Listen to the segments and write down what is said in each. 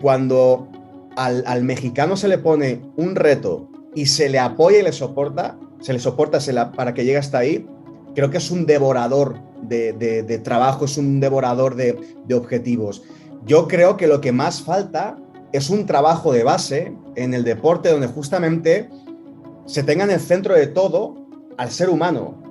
cuando al mexicano se le pone un reto y se le apoya y se le soporta para que llegue hasta ahí, creo que es un devorador de trabajo, es un devorador de objetivos. Yo creo que lo que más falta es un trabajo de base en el deporte donde justamente se tenga en el centro de todo al ser humano.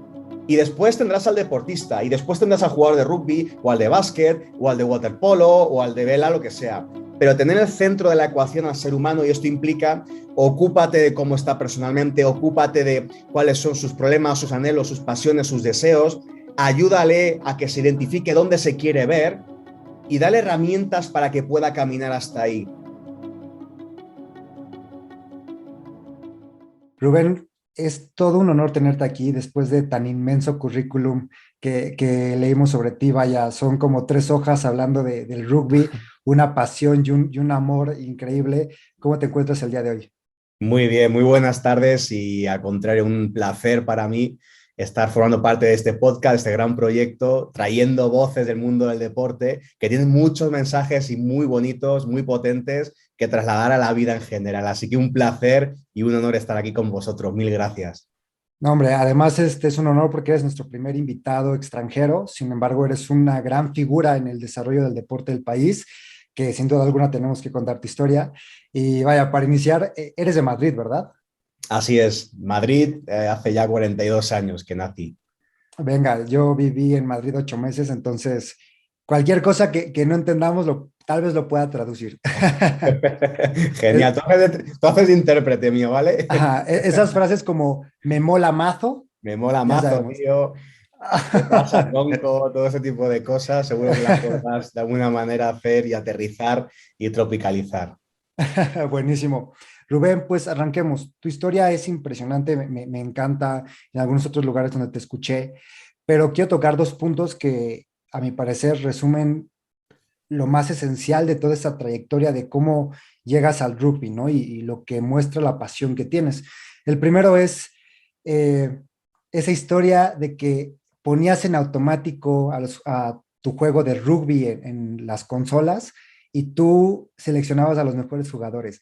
Y después tendrás al deportista, y después tendrás al jugador de rugby, o al de básquet, o al de waterpolo, o al de vela, lo que sea. Pero tener el centro de la ecuación al ser humano, y esto implica, ocúpate de cómo está personalmente, ocúpate de cuáles son sus problemas, sus anhelos, sus pasiones, sus deseos, ayúdale a que se identifique dónde se quiere ver y dale herramientas para que pueda caminar hasta ahí. Rubén, es todo un honor tenerte aquí después de tan inmenso currículum que leímos sobre ti. Vaya, son como 3 hojas hablando del rugby, una pasión y un amor increíble. ¿Cómo te encuentras el día de hoy? Muy bien, muy buenas tardes y al contrario, un placer para mí estar formando parte de este podcast, de este gran proyecto, trayendo voces del mundo del deporte que tienen muchos mensajes y muy bonitos, muy potentes que trasladar a la vida en general. Así que un placer y un honor estar aquí con vosotros. Mil gracias. No, hombre, además este es un honor porque eres nuestro primer invitado extranjero. Sin embargo, eres una gran figura en el desarrollo del deporte del país, que sin duda alguna tenemos que contar tu historia. Y vaya, para iniciar, eres de Madrid, ¿verdad? Así es, Madrid, hace ya 42 años que nací. Venga, yo viví en Madrid 8 meses, entonces cualquier cosa que no entendamos, tal vez lo pueda traducir. Genial, Es- tú haces de intérprete mío, ¿vale? ajá, esas frases como me mola mazo, Me mola ya mazo, sabemos. tío. ¿Qué pasa, tronco? Todo ese tipo de cosas, seguro que las podrás de alguna manera hacer y aterrizar y tropicalizar. Buenísimo. Rubén, pues arranquemos. Tu historia es impresionante, me encanta en algunos otros lugares donde te escuché, pero quiero tocar 2 puntos que a mi parecer resumen lo más esencial de toda esta trayectoria de cómo llegas al rugby, ¿no? Y lo que muestra la pasión que tienes. El primero es eh, esa historia de que ponías en automático a tu juego de rugby en las consolas y tú seleccionabas a los mejores jugadores.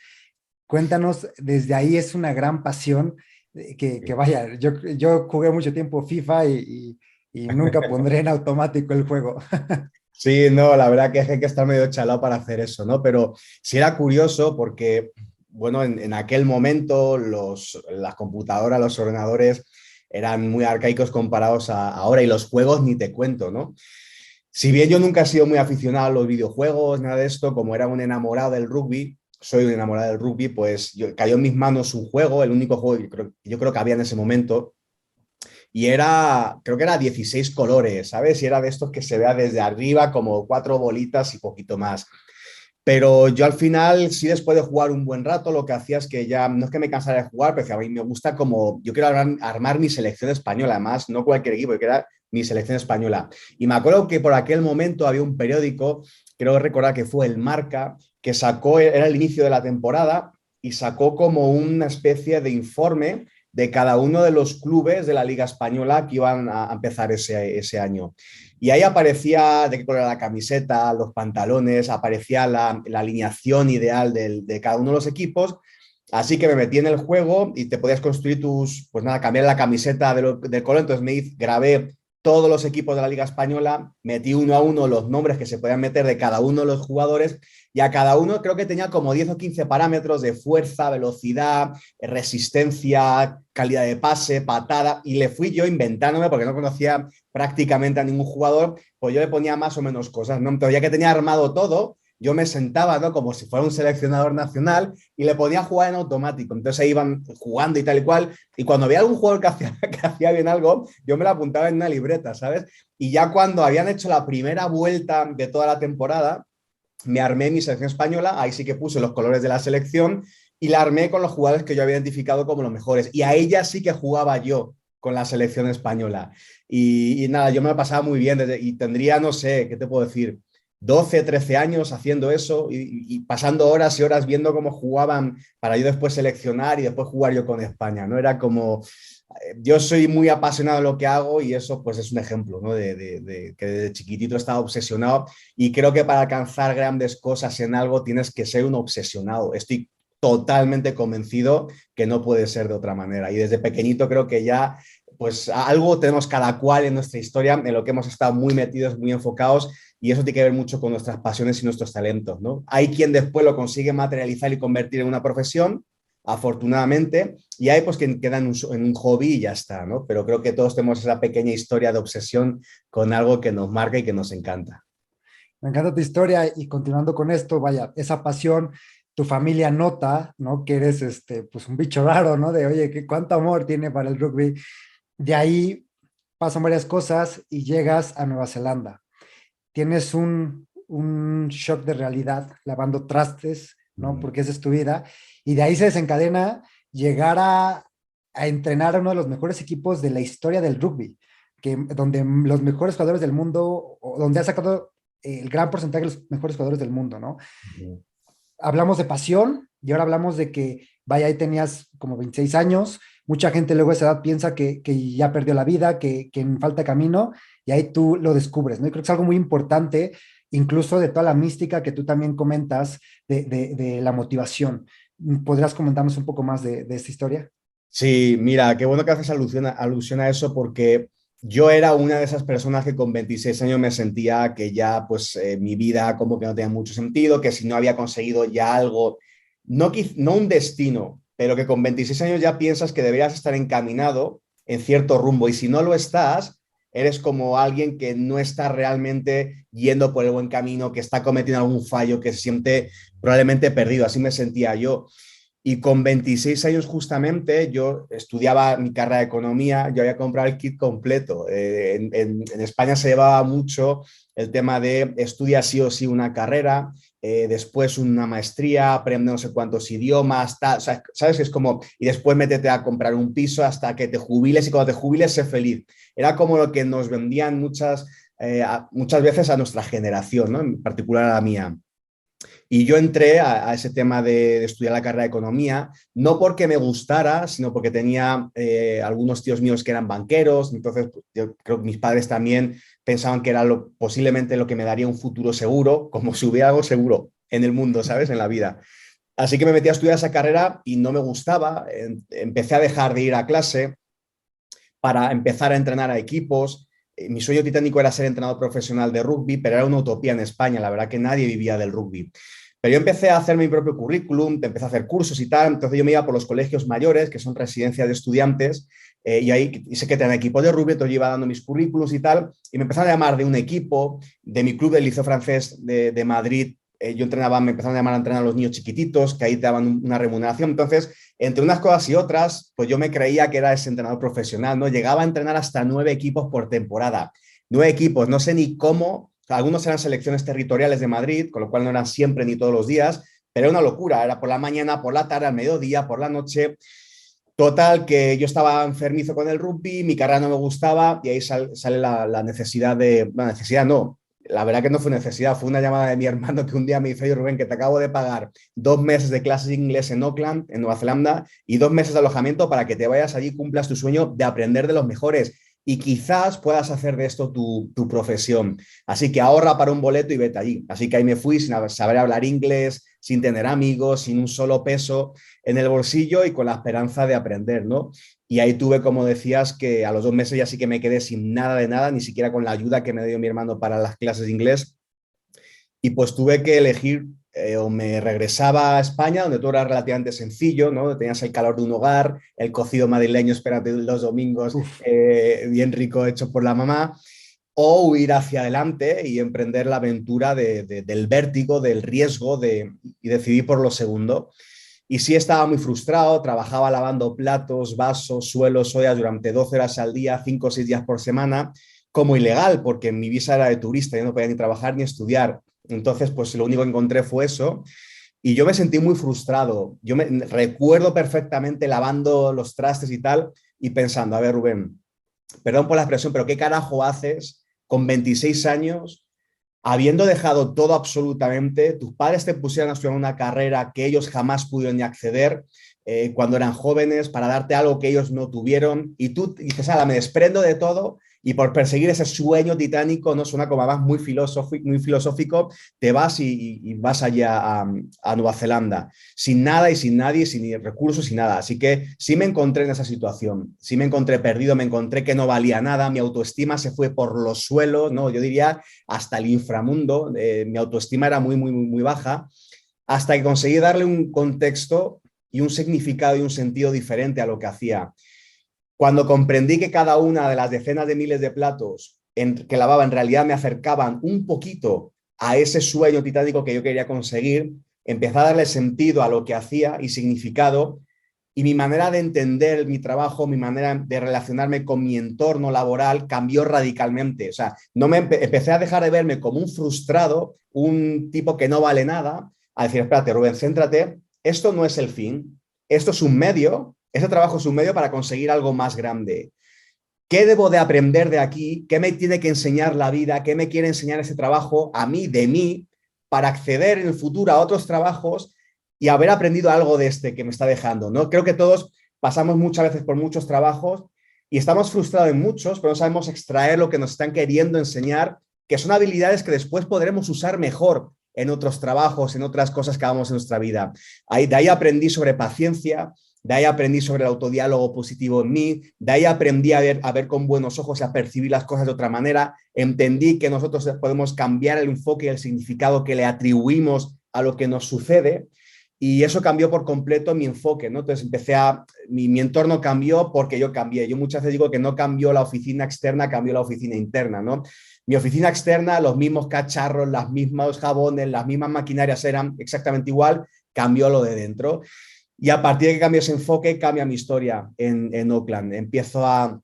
Cuéntanos, desde ahí es una gran pasión que vaya, yo jugué mucho tiempo FIFA y nunca pondré en automático el juego. Sí, no, la verdad que hay que estar medio chalado para hacer eso, ¿no? Pero sí era curioso porque, bueno, en aquel momento las computadoras, los ordenadores eran muy arcaicos comparados a ahora y los juegos ni te cuento, ¿no? Si bien yo nunca he sido muy aficionado a los videojuegos, nada de esto, como era un enamorado del rugby, soy un enamorado del rugby, pues cayó en mis manos un juego, el único juego que yo creo que había en ese momento, y creo que era 16 colores, ¿sabes? Y era de estos que se vea desde arriba como 4 bolitas y poquito más. Pero yo al final, sí, después de jugar un buen rato, lo que hacía es que ya, no es que me cansara de jugar, pero que a mí me gusta como, yo quiero armar mi selección española, además, no cualquier equipo, que era mi selección española. Y me acuerdo que por aquel momento había un periódico, creo recordar que fue el Marca, que sacó, era el inicio de la temporada, y sacó como una especie de informe de cada uno de los clubes de la Liga Española que iban a empezar ese año. Y ahí aparecía de qué color era la camiseta, los pantalones, aparecía la alineación ideal de cada uno de los equipos. Así que me metí en el juego y te podías construir pues nada, cambiar la camiseta del color. Entonces grabé todos los equipos de la Liga Española, metí uno a uno los nombres que se podían meter de cada uno de los jugadores y a cada uno creo que tenía como 10 o 15 parámetros de fuerza, velocidad, resistencia, calidad de pase, patada, y le fui yo inventándome porque no conocía prácticamente a ningún jugador, pues yo le ponía más o menos cosas, ¿no? Entonces ya que tenía armado todo, yo me sentaba, ¿no? Como si fuera un seleccionador nacional y le ponía a jugar en automático. Entonces ahí iban jugando y tal y cual. Y cuando había algún jugador que hacía bien algo, yo me lo apuntaba en una libreta, ¿sabes? Y ya cuando habían hecho la primera vuelta de toda la temporada, me armé mi selección española, ahí sí que puse los colores de la selección y la armé con los jugadores que yo había identificado como los mejores. Y a ella sí que jugaba yo con la selección española. Y nada, yo me lo pasaba muy bien y tendría, no sé, ¿qué te puedo decir? 12, 13 años haciendo eso y pasando horas y horas viendo cómo jugaban para yo después seleccionar y después jugar yo con España, ¿no? Era como, yo soy muy apasionado de lo que hago y eso pues es un ejemplo, ¿no? De que desde chiquitito estaba obsesionado y creo que para alcanzar grandes cosas en algo tienes que ser un obsesionado. Estoy totalmente convencido que no puede ser de otra manera y desde pequeñito creo que ya pues algo tenemos cada cual en nuestra historia en lo que hemos estado muy metidos, muy enfocados y eso tiene que ver mucho con nuestras pasiones y nuestros talentos, ¿no? Hay quien después lo consigue materializar y convertir en una profesión, afortunadamente, y hay pues quien queda en un hobby y ya está, ¿no? Pero creo que todos tenemos esa pequeña historia de obsesión con algo que nos marca y que nos encanta. Me encanta tu historia y continuando con esto, vaya, esa pasión, tu familia nota, ¿no? Que eres pues un bicho raro, ¿no? De, oye, cuánto amor tiene para el rugby. De ahí pasan varias cosas y llegas a Nueva Zelanda. Tienes un shock de realidad lavando trastes, ¿no? Mm. Porque esa es tu vida. Y de ahí se desencadena llegar a entrenar a uno de los mejores equipos de la historia del rugby, donde los mejores jugadores del mundo, o donde ha sacado el gran porcentaje de los mejores jugadores del mundo, ¿no? Mm. Hablamos de pasión y ahora hablamos de que, vaya, ahí tenías como 26 años, mucha gente luego a esa edad piensa que ya perdió la vida, que falta camino, y ahí tú lo descubres, ¿no? Y creo que es algo muy importante, incluso de toda la mística que tú también comentas de la motivación. ¿Podrías comentarnos un poco más de esta historia? Sí, mira, qué bueno que haces alusión a eso porque yo era una de esas personas que con 26 años me sentía que ya pues mi vida como que no tenía mucho sentido, que si no había conseguido ya algo, no un destino, pero que con 26 años ya piensas que deberías estar encaminado en cierto rumbo y si no lo estás, eres como alguien que no está realmente yendo por el buen camino, que está cometiendo algún fallo, que se siente probablemente perdido. Así me sentía yo. Y con 26 años justamente yo estudiaba mi carrera de economía, yo había comprado el kit completo. En España se llevaba mucho el tema de estudia sí o sí una carrera, después una maestría, aprende no sé cuántos idiomas, tal, o sea, ¿sabes? Es como, y después métete a comprar un piso hasta que te jubiles y cuando te jubiles sé feliz. Era como lo que nos vendían muchas veces a nuestra generación, ¿no? En particular a la mía. Y yo entré a ese tema de estudiar la carrera de economía, no porque me gustara, sino porque tenía algunos tíos míos que eran banqueros, entonces pues, yo creo que mis padres también pensaban que era posiblemente lo que me daría un futuro seguro, como si hubiera algo seguro en el mundo, ¿sabes? En la vida. Así que me metí a estudiar esa carrera y no me gustaba, empecé a dejar de ir a clase para empezar a entrenar a equipos. Mi sueño titánico era ser entrenador profesional de rugby, pero era una utopía en España, la verdad que nadie vivía del rugby. Pero yo empecé a hacer mi propio currículum, empecé a hacer cursos y tal, entonces yo me iba por los colegios mayores, que son residencias de estudiantes, y ahí sé que tenían equipo de rugby, entonces yo iba dando mis currículums y tal, y me empezaron a llamar de un equipo, de mi club del Liceo Francés de Madrid, yo entrenaba, me empezaron a llamar a entrenar a los niños chiquititos, que ahí te daban una remuneración, entonces entre unas cosas y otras, pues yo me creía que era ese entrenador profesional, ¿no? Llegaba a entrenar hasta 9 equipos por temporada. 9 equipos, no sé ni cómo, algunos eran selecciones territoriales de Madrid, con lo cual no eran siempre ni todos los días, pero era una locura, era por la mañana, por la tarde, al mediodía, por la noche. Total, que yo estaba enfermizo con el rugby, mi carrera no me gustaba y ahí sale la necesidad la necesidad no, la verdad que no fue necesidad, fue una llamada de mi hermano que un día me dice, oye Rubén, que te acabo de pagar 2 meses de clases de inglés en Auckland, en Nueva Zelanda, y 2 meses de alojamiento para que te vayas allí y cumplas tu sueño de aprender de los mejores. Y quizás puedas hacer de esto tu profesión. Así que ahorra para un boleto y vete allí. Así que ahí me fui sin saber hablar inglés, sin tener amigos, sin un solo peso en el bolsillo y con la esperanza de aprender, ¿no? Y ahí tuve, como decías, que a los 2 meses ya sí que me quedé sin nada de nada, ni siquiera con la ayuda que me dio mi hermano para las clases de inglés. Y pues tuve que elegir o me regresaba a España, donde todo era relativamente sencillo, ¿no? Tenías el calor de un hogar, el cocido madrileño, espérate, los domingos, Uf. bien rico, hecho por la mamá, o huir hacia adelante y emprender la aventura del vértigo, del riesgo, y decidí por lo segundo. Y sí estaba muy frustrado, trabajaba lavando platos, vasos, suelos, ollas durante 12 horas al día, 5 o 6 días por semana, como ilegal, porque mi visa era de turista, yo no podía ni trabajar ni estudiar. Entonces, pues lo único que encontré fue eso. Y yo me sentí muy frustrado. Yo me recuerdo perfectamente lavando los trastes y tal, y pensando, a ver, Rubén, perdón por la expresión, pero ¿qué carajo haces con 26 años habiendo dejado todo absolutamente, tus padres te pusieron a estudiar una carrera que ellos jamás pudieron ni acceder cuando eran jóvenes, para darte algo que ellos no tuvieron, y tú dices, ala, me desprendo de todo y por perseguir ese sueño titánico, no suena como más muy filosófico, te vas y vas allá a Nueva Zelanda, sin nada y sin nadie, sin recursos, sin nada. Así que sí me encontré en esa situación, sí me encontré perdido, me encontré que no valía nada, mi autoestima se fue por los suelos, ¿no? Yo diría hasta el inframundo, mi autoestima era muy baja, hasta que conseguí darle un contexto y un significado y un sentido diferente a lo que hacía. Cuando comprendí que cada una de las decenas de miles de platos que lavaba en realidad me acercaban un poquito a ese sueño titánico que yo quería conseguir, empecé a darle sentido a lo que hacía y significado, y mi manera de entender mi trabajo, mi manera de relacionarme con mi entorno laboral cambió radicalmente. O sea, no me empecé a dejar de verme como un frustrado, un tipo que no vale nada, a decir, espérate, Rubén, céntrate, esto no es el fin, esto es un medio, este trabajo es un medio para conseguir algo más grande. ¿Qué debo de aprender de aquí? ¿Qué me tiene que enseñar la vida? ¿Qué me quiere enseñar ese trabajo a mí, de mí, para acceder en el futuro a otros trabajos y haber aprendido algo de este que me está dejando? ¿No? Creo que todos pasamos muchas veces por muchos trabajos y estamos frustrados en muchos, pero no sabemos extraer lo que nos están queriendo enseñar, que son habilidades que después podremos usar mejor en otros trabajos, en otras cosas que hagamos en nuestra vida. De ahí aprendí sobre paciencia, de ahí aprendí sobre el autodiálogo positivo en mí, de ahí aprendí a ver con buenos ojos y a percibir las cosas de otra manera, entendí que nosotros podemos cambiar el enfoque y el significado que le atribuimos a lo que nos sucede, y eso cambió por completo mi enfoque, ¿no? Entonces mi entorno cambió porque yo cambié. Yo muchas veces digo que no cambió la oficina externa, cambió la oficina interna, ¿no? Mi oficina externa, los mismos cacharros, los mismos jabones, las mismas maquinarias eran exactamente igual, cambió lo de dentro. Y a partir de que cambio ese enfoque, cambia mi historia en Oakland. Empiezo a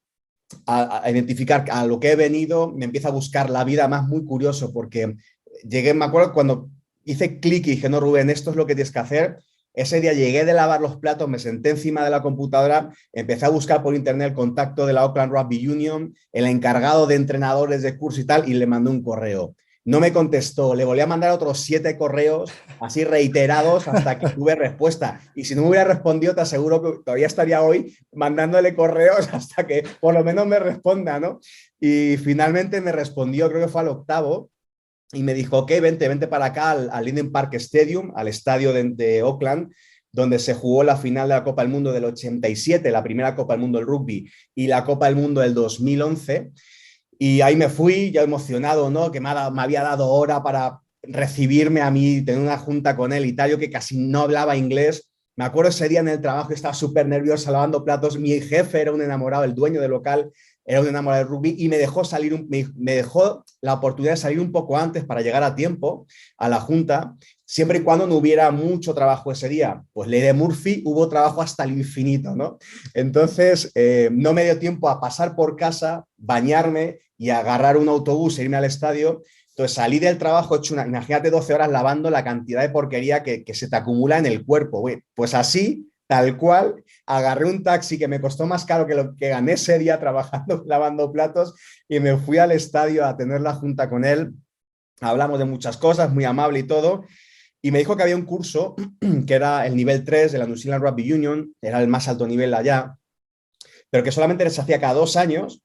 identificar a lo que he venido, me empiezo a buscar la vida, más muy curioso, porque llegué, me acuerdo cuando hice clic y dije, no, Rubén, esto es lo que tienes que hacer. Ese día llegué de lavar los platos, me senté encima de la computadora, empecé a buscar por internet el contacto de la Oakland Rugby Union, el encargado de entrenadores de curso y tal, y le mandé un correo. No me contestó, le volví a mandar otros 7 correos, así reiterados, hasta que tuve respuesta. Y si no me hubiera respondido, te aseguro que todavía estaría hoy mandándole correos hasta que por lo menos me responda, ¿no? Y finalmente me respondió, creo que fue al octavo, y me dijo, ok, vente para acá al Linden Park Stadium, al estadio de Oakland, donde se jugó la final de la Copa del Mundo del 87, la primera Copa del Mundo del rugby, y la Copa del Mundo del 2011. Y ahí me fui, ya emocionado, ¿no? Que me había dado hora para recibirme a mí, tener una junta con él y tal. Yo que casi no hablaba inglés. Me acuerdo ese día en el trabajo, estaba súper nervioso lavando platos. Mi jefe era un enamorado, el dueño del local era un enamorado del rugby, y me dejó me dejó la oportunidad de salir un poco antes para llegar a tiempo a la junta, siempre y cuando no hubiera mucho trabajo ese día. Pues ley de Murphy, hubo trabajo hasta el infinito, ¿no? Entonces, no me dio tiempo a pasar por casa, bañarme y agarrar un autobús e irme al estadio. Entonces salí del trabajo, hecho imagínate 12 horas lavando la cantidad de porquería que se te acumula en el cuerpo. Pues así, tal cual, agarré un taxi que me costó más caro que lo que gané ese día trabajando, lavando platos, y me fui al estadio a tener la junta con él. Hablamos de muchas cosas, muy amable y todo, y me dijo que había un curso que era el nivel 3 de la New Zealand Rugby Union, era el más alto nivel allá, pero que solamente se hacía cada 2 años,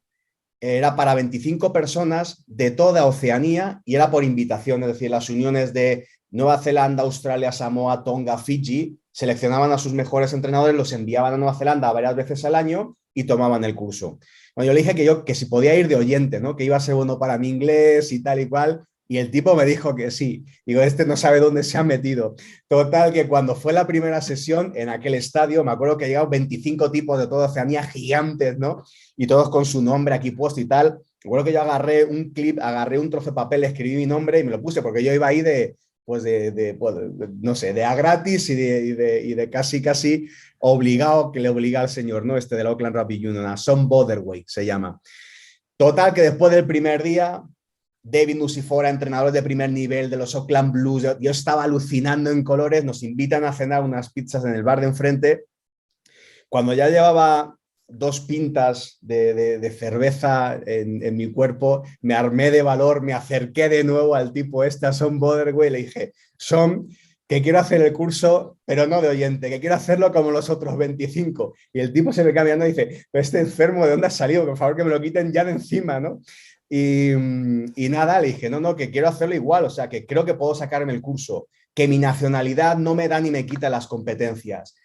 era para 25 personas de toda Oceanía y era por invitación, es decir, las uniones de Nueva Zelanda, Australia, Samoa, Tonga, Fiji seleccionaban a sus mejores entrenadores, los enviaban a Nueva Zelanda varias veces al año y tomaban el curso. Bueno, yo le dije que si podía ir de oyente, ¿no? Que iba a ser bueno para mi inglés y tal y cual, y el tipo me dijo que sí. Digo, este no sabe dónde se ha metido. Total, que cuando fue la primera sesión en aquel estadio, me acuerdo que llegaban 25 tipos de toda Oceanía, gigantes, ¿no? Y todos con su nombre aquí puesto y tal. Recuerdo que yo agarré un clip, agarré un trozo de papel, escribí mi nombre y me lo puse, porque yo iba ahí pues no sé, de a gratis y de casi obligado, que le obliga al señor, ¿no? Este de la Auckland Rugby Union, a Son Botherway se llama. Total, que después del primer día, David Nucifora, entrenador de primer nivel de los Auckland Blues, yo estaba alucinando en colores, nos invitan a cenar unas pizzas en el bar de enfrente. Cuando ya llevaba 2 pintas de cerveza en mi cuerpo, me armé de valor, me acerqué de nuevo al tipo este, a Son Boderway, y le dije, Son, que quiero hacer el curso, pero no de oyente, que quiero hacerlo como los otros 25. Y el tipo se me queda mirando y dice, pero este enfermo, ¿de dónde ha salido? Por favor, que me lo quiten ya de encima, ¿no? Y nada, le dije, no, no, que quiero hacerlo igual, o sea, que creo que puedo sacarme el curso, que mi nacionalidad no me da ni me quita las competencias,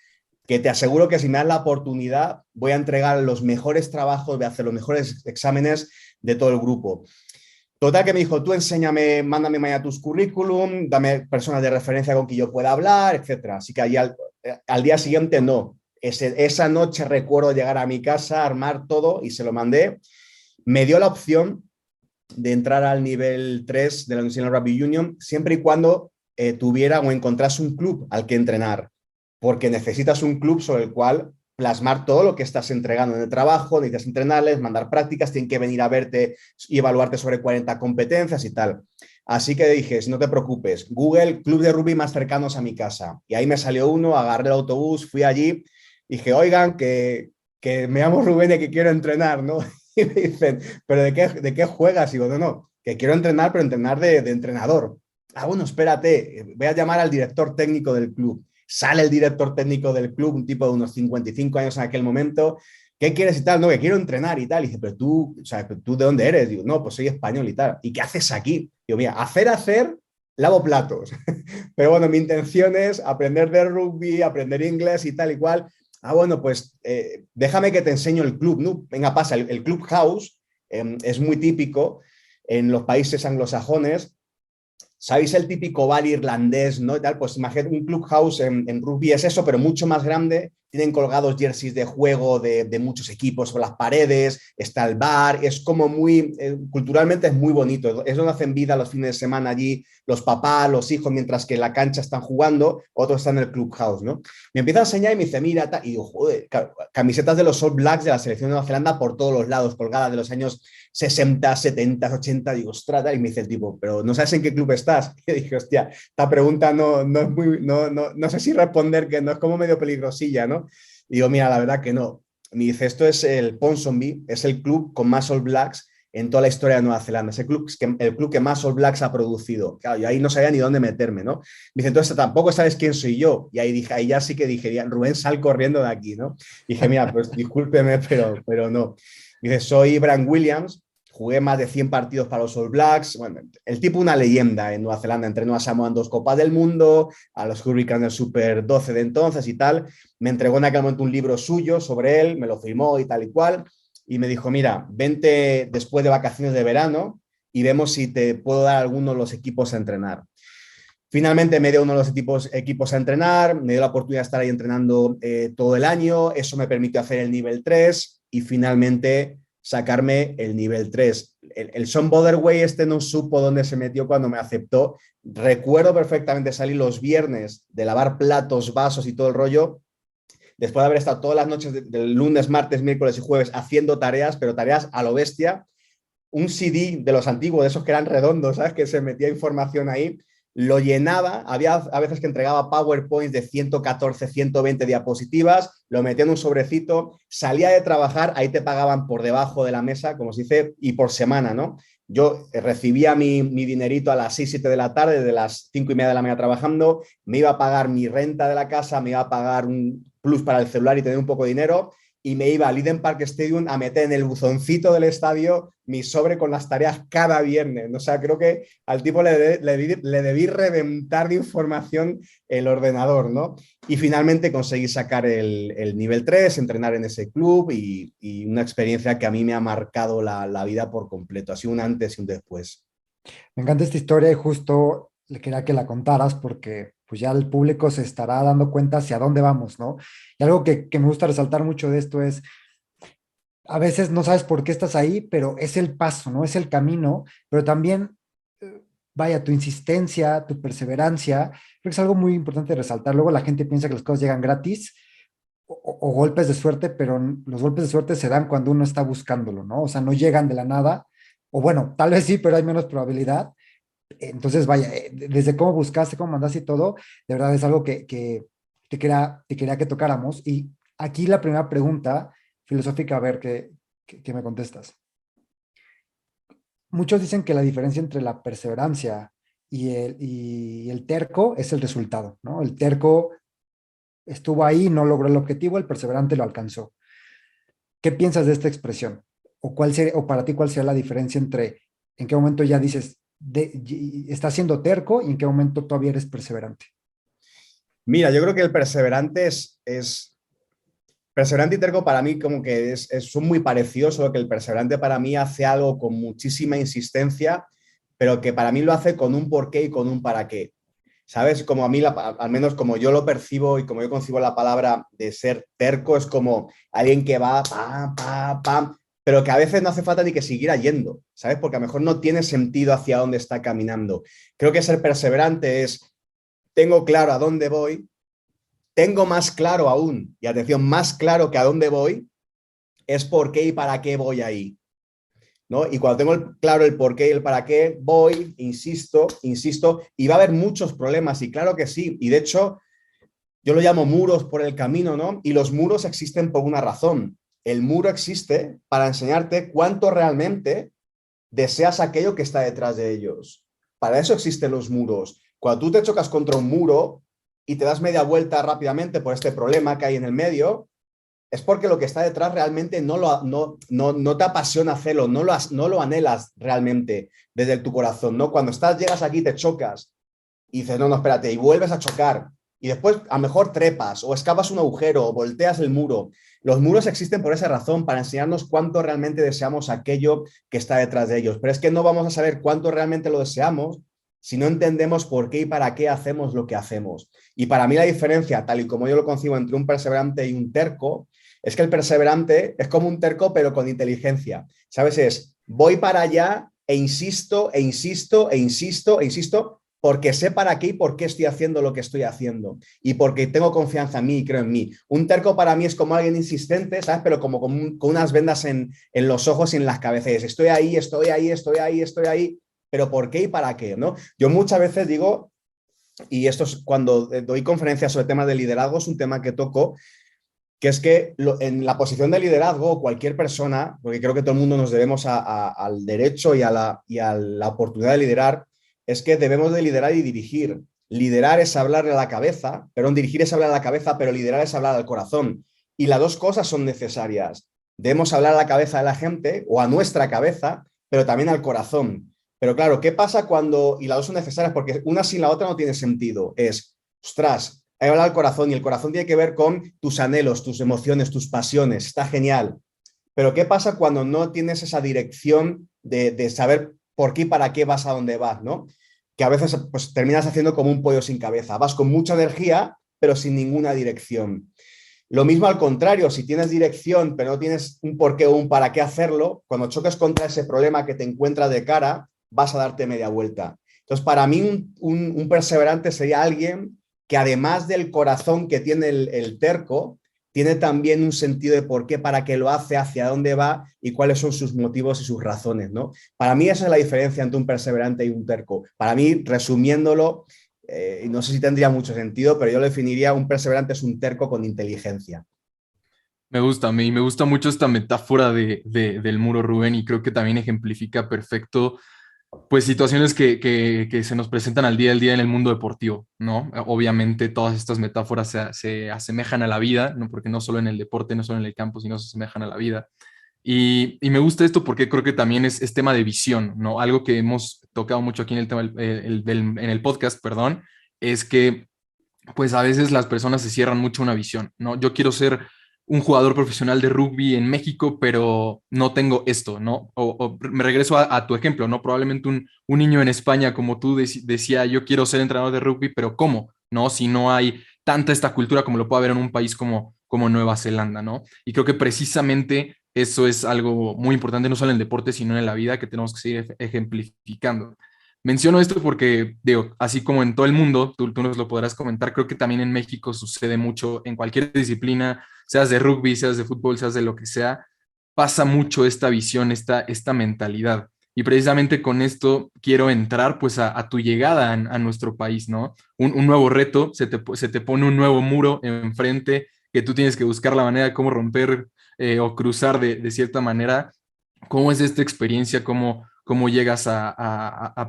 que te aseguro que si me das la oportunidad voy a entregar los mejores trabajos, voy a hacer los mejores exámenes de todo el grupo. Total que me dijo, tú enséñame, mándame mañana tus currículum, dame personas de referencia con que yo pueda hablar, etcétera. Así que al día siguiente no. Esa noche recuerdo llegar a mi casa, armar todo y se lo mandé. Me dio la opción de entrar al nivel 3 de la National Rugby Union siempre y cuando tuviera o encontrase un club al que entrenar, porque necesitas un club sobre el cual plasmar todo lo que estás entregando en el trabajo, necesitas entrenarles, mandar prácticas, tienen que venir a verte y evaluarte sobre 40 competencias y tal. Así que dije, si no te preocupes, Google, club de rugby más cercanos a mi casa. Y ahí me salió uno, agarré el autobús, fui allí, dije, oigan, que me llamo Rubén y que quiero entrenar, ¿no? Y me dicen, ¿pero de qué juegas? Y digo, no, no, que quiero entrenar, pero entrenar de entrenador. Ah, bueno, espérate, voy a llamar al director técnico del club. Sale el director técnico del club, un tipo de unos 55 años en aquel momento. ¿Qué quieres y tal? No, que quiero entrenar y tal. Y dice, pero tú, o sea, ¿tú de dónde eres? Digo, no, pues soy español y tal. ¿Y qué haces aquí? Digo, mira, hacer, lavo platos. Pero bueno, mi intención es aprender de rugby, aprender inglés y tal y cual. Ah, bueno, pues déjame que te enseño el club, ¿no? Venga, pasa, el club house es muy típico en los países anglosajones. ¿Sabéis el típico bar irlandés, no? Y tal, pues imagínate un clubhouse en rugby es eso, pero mucho más grande. Tienen colgados jerseys de juego de muchos equipos por las paredes, está el bar, es como muy, culturalmente es muy bonito. Es donde hacen vida los fines de semana allí los papás, los hijos, mientras que en la cancha están jugando, otros están en el clubhouse, ¿no? Me empieza a enseñar y me dice, mira, y digo, joder, camisetas de los All Blacks de la selección de Nueva Zelanda por todos los lados, colgadas de los años 60, 70, 80, digo, ostras, y me dice el tipo, pero ¿no sabes en qué club estás? Y yo dije, hostia, esta pregunta no es muy, no sé si responder, que no es como medio peligrosilla, ¿no? Y digo, mira, la verdad que no. Me dice, esto es el Ponsonby, es el club con más All Blacks en toda la historia de Nueva Zelanda, es el club que más All Blacks ha producido. Claro, yo ahí no sabía ni dónde meterme, ¿no? Me dice, entonces tampoco sabes quién soy yo. Y ahí dije, ahí ya sí que dije, Rubén, sal corriendo de aquí, ¿no? Y dije, mira, pues discúlpeme, pero no. Me dice, soy Brian Williams, jugué más de 100 partidos para los All Blacks. Bueno, el tipo una leyenda en Nueva Zelanda, entrenó a Samoa en 2 Copas del Mundo, a los Hurricanes del Super 12 de entonces y tal. Me entregó en aquel momento un libro suyo sobre él, me lo firmó y tal y cual. Y me dijo, mira, vente después de vacaciones de verano y vemos si te puedo dar alguno de los equipos a entrenar. Finalmente me dio uno de los equipos a entrenar, me dio la oportunidad de estar ahí entrenando todo el año, eso me permitió hacer el nivel 3 y finalmente sacarme el nivel 3. El Sean Botherway este no supo dónde se metió cuando me aceptó. Recuerdo perfectamente salir los viernes de lavar platos, vasos y todo el rollo, después de haber estado todas las noches del lunes, martes, miércoles y jueves haciendo tareas, pero tareas a lo bestia. Un CD de los antiguos, de esos que eran redondos, ¿sabes? Que se metía información ahí, lo llenaba, había a veces que entregaba PowerPoints de 114, 120 diapositivas, lo metía en un sobrecito, salía de trabajar, ahí te pagaban por debajo de la mesa, como se dice, y por semana, ¿no? Yo recibía mi dinerito a las 6, 7 de la tarde, de las 5 y media de la mañana trabajando, me iba a pagar mi renta de la casa, me iba a pagar un plus para el celular y tener un poco de dinero, y me iba al Eden Park Stadium a meter en el buzoncito del estadio mi sobre con las tareas cada viernes. O sea, creo que al tipo le debí reventar de información el ordenador, ¿no? Y finalmente conseguí sacar el nivel 3, entrenar en ese club y una experiencia que a mí me ha marcado la vida por completo. Ha sido un antes y un después. Me encanta esta historia y justo le quería que la contaras porque pues ya el público se estará dando cuenta hacia dónde vamos, ¿no? Y algo que me gusta resaltar mucho de esto es, a veces no sabes por qué estás ahí, pero es el paso, ¿no? Es el camino, pero también, vaya, tu insistencia, tu perseverancia, creo que es algo muy importante de resaltar. Luego la gente piensa que las cosas llegan gratis o golpes de suerte, pero los golpes de suerte se dan cuando uno está buscándolo, ¿no? O sea, no llegan de la nada, o bueno, tal vez sí, pero hay menos probabilidad. Entonces, vaya, desde cómo buscaste, cómo mandaste y todo, de verdad es algo que te quería que tocáramos. Y aquí la primera pregunta filosófica, a ver qué me contestas. Muchos dicen que la diferencia entre la perseverancia y el terco es el resultado, ¿no? El terco estuvo ahí, no logró el objetivo, el perseverante lo alcanzó. ¿Qué piensas de esta expresión? ¿O, o para ti cuál sería la diferencia entre en qué momento ya dices, estás siendo terco y en qué momento todavía eres perseverante? Mira, yo creo que el perseverante perseverante y terco para mí como que son muy parecidos, solo que el perseverante para mí hace algo con muchísima insistencia, pero que para mí lo hace con un porqué y con un para qué. ¿Sabes? Como a mí, al menos como yo lo percibo y como yo concibo la palabra de ser terco, es como alguien que va, pam, pam, pam, pero que a veces no hace falta ni que siguiera yendo, ¿sabes? Porque a lo mejor no tiene sentido hacia dónde está caminando. Creo que ser perseverante es, tengo claro a dónde voy, tengo más claro aún, y atención, más claro que a dónde voy, es por qué y para qué voy ahí. ¿No? Y cuando tengo claro el por qué y el para qué, voy, insisto, insisto, y va a haber muchos problemas, y claro que sí, y de hecho, yo lo llamo muros por el camino, ¿no? Y los muros existen por una razón. El muro existe para enseñarte cuánto realmente deseas aquello que está detrás de ellos. Para eso existen los muros. Cuando tú te chocas contra un muro y te das media vuelta rápidamente por este problema que hay en el medio, es porque lo que está detrás realmente no te apasiona hacerlo, no lo anhelas realmente desde tu corazón, ¿no? Cuando llegas aquí, te chocas y dices, no, no, espérate, y vuelves a chocar. Y después a lo mejor trepas o escapas un agujero o volteas el muro. Los muros existen por esa razón, para enseñarnos cuánto realmente deseamos aquello que está detrás de ellos. Pero es que no vamos a saber cuánto realmente lo deseamos si no entendemos por qué y para qué hacemos lo que hacemos. Y para mí la diferencia, tal y como yo lo concibo entre un perseverante y un terco, es que el perseverante es como un terco, pero con inteligencia. ¿Sabes? Es, voy para allá e insisto, e insisto, e insisto, e insisto, porque sé para qué y por qué estoy haciendo lo que estoy haciendo. Y porque tengo confianza en mí y creo en mí. Un terco para mí es como alguien insistente, ¿sabes? Pero como con unas vendas en los ojos y en las cabezas. Estoy ahí, estoy ahí, estoy ahí, estoy ahí, pero ¿por qué y para qué? ¿No? Yo muchas veces digo, y esto es cuando doy conferencias sobre temas de liderazgo, es un tema que toco, que es que en la posición de liderazgo, cualquier persona, porque creo que todo el mundo nos debemos al derecho y a la oportunidad de liderar, es que debemos de liderar y dirigir. Liderar es hablarle a la cabeza, perdón, dirigir es hablar a la cabeza, pero liderar es hablar al corazón. Y las dos cosas son necesarias. Debemos hablar a la cabeza de la gente o a nuestra cabeza, pero también al corazón. Pero claro, ¿qué pasa cuando, y las dos son necesarias porque una sin la otra no tiene sentido? Es, ostras, hay que hablar al corazón y el corazón tiene que ver con tus anhelos, tus emociones, tus pasiones. Está genial. Pero ¿qué pasa cuando no tienes esa dirección de saber por qué y para qué vas a dónde vas, ¿no? Que a veces pues, terminas haciendo como un pollo sin cabeza. Vas con mucha energía, pero sin ninguna dirección. Lo mismo al contrario, si tienes dirección, pero no tienes un por qué o un para qué hacerlo, cuando choques contra ese problema que te encuentras de cara, vas a darte media vuelta. Entonces, para mí, un perseverante sería alguien que además del corazón que tiene el terco, tiene también un sentido de por qué, para qué lo hace, hacia dónde va y cuáles son sus motivos y sus razones, ¿no? Para mí esa es la diferencia entre un perseverante y un terco. Para mí, resumiéndolo, y no sé si tendría mucho sentido, pero yo lo definiría, un perseverante es un terco con inteligencia. Me gusta mucho esta metáfora del muro, Rubén, y creo que también ejemplifica perfecto pues situaciones que se nos presentan al día en el mundo deportivo, ¿no? Obviamente todas estas metáforas se asemejan a la vida, ¿no? Porque no solo en el deporte, no solo en el campo, sino se asemejan a la vida. Y me gusta esto porque creo que también es tema de visión, ¿no? Algo que hemos tocado mucho aquí en el tema en el podcast, perdón, es que pues a veces las personas se cierran mucho una visión, ¿no? Yo quiero ser un jugador profesional de rugby en México, pero no tengo esto, ¿no? O me regreso a tu ejemplo, ¿no? Probablemente un niño en España, como tú decía, yo quiero ser entrenador de rugby, pero ¿cómo? ¿No? Si no hay tanta esta cultura como lo puede haber en un país como Nueva Zelanda, ¿no? Y creo que precisamente eso es algo muy importante, no solo en el deporte, sino en la vida, que tenemos que seguir ejemplificando. Menciono esto porque, digo, así como en todo el mundo, tú nos lo podrás comentar, creo que también en México sucede mucho en cualquier disciplina, seas de rugby, seas de fútbol, seas de lo que sea, pasa mucho esta visión, esta mentalidad. Y precisamente con esto quiero entrar pues a tu llegada a nuestro país, ¿no? Un nuevo reto, se te pone un nuevo muro enfrente que tú tienes que buscar la manera de cómo romper o cruzar de cierta manera. ¿Cómo es esta experiencia? ¿Cómo llegas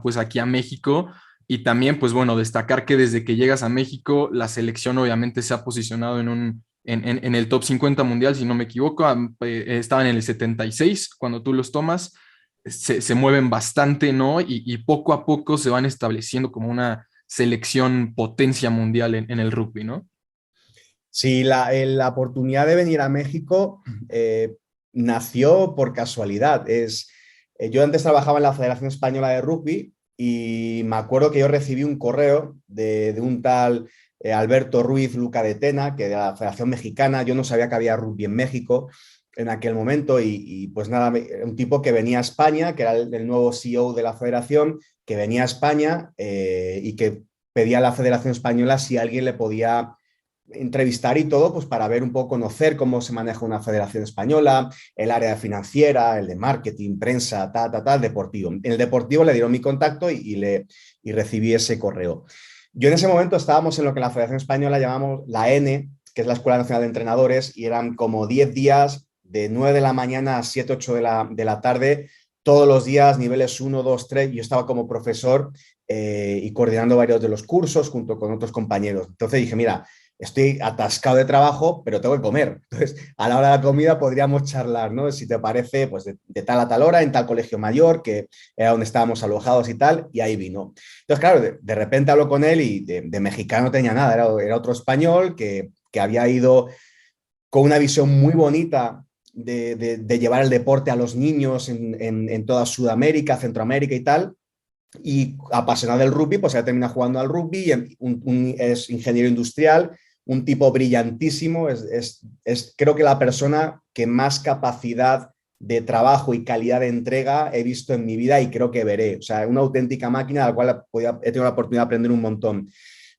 pues aquí a México? Y también, pues bueno, destacar que desde que llegas a México, la selección obviamente se ha posicionado en el top 50 mundial, si no me equivoco. Estaban en el 76 cuando tú los tomas. Se mueven bastante, ¿no? Y poco a poco se van estableciendo como una selección potencia mundial en el rugby, ¿no? Sí, la oportunidad de venir a México nació por casualidad. Yo antes trabajaba en la Federación Española de Rugby y me acuerdo que yo recibí un correo de un tal Alberto Ruiz Luca de Tena, que de la Federación Mexicana. Yo no sabía que había rugby en México en aquel momento pues nada, un tipo que venía a España, que era el nuevo CEO de la federación, que venía a España y que pedía a la Federación Española si alguien le podía entrevistar y todo, pues para ver un poco, conocer cómo se maneja una federación española, el área financiera, el de marketing, prensa, deportivo. En el deportivo le dieron mi contacto y recibí ese correo. Yo en ese momento estábamos en lo que la Federación Española llamamos la N, que es la Escuela Nacional de Entrenadores, y eran como 10 días de 9 de la mañana a 7, 8 de la tarde, todos los días, niveles 1, 2, 3. Yo estaba como profesor y coordinando varios de los cursos junto con otros compañeros. Entonces dije, mira, estoy atascado de trabajo, pero tengo que comer. Entonces, a la hora de la comida podríamos charlar, ¿no? Si te parece, pues de tal a tal hora, en tal colegio mayor, que era donde estábamos alojados y tal, y ahí vino. Entonces, claro, de repente hablo con él y de mexicano no tenía nada, era otro español que había ido con una visión muy bonita de llevar el deporte a los niños en toda Sudamérica, Centroamérica y tal, y apasionado del rugby, pues ya termina jugando al rugby, es ingeniero industrial, un tipo brillantísimo, creo que la persona que más capacidad de trabajo y calidad de entrega he visto en mi vida y creo que veré. O sea, una auténtica máquina de la cual he tenido la oportunidad de aprender un montón.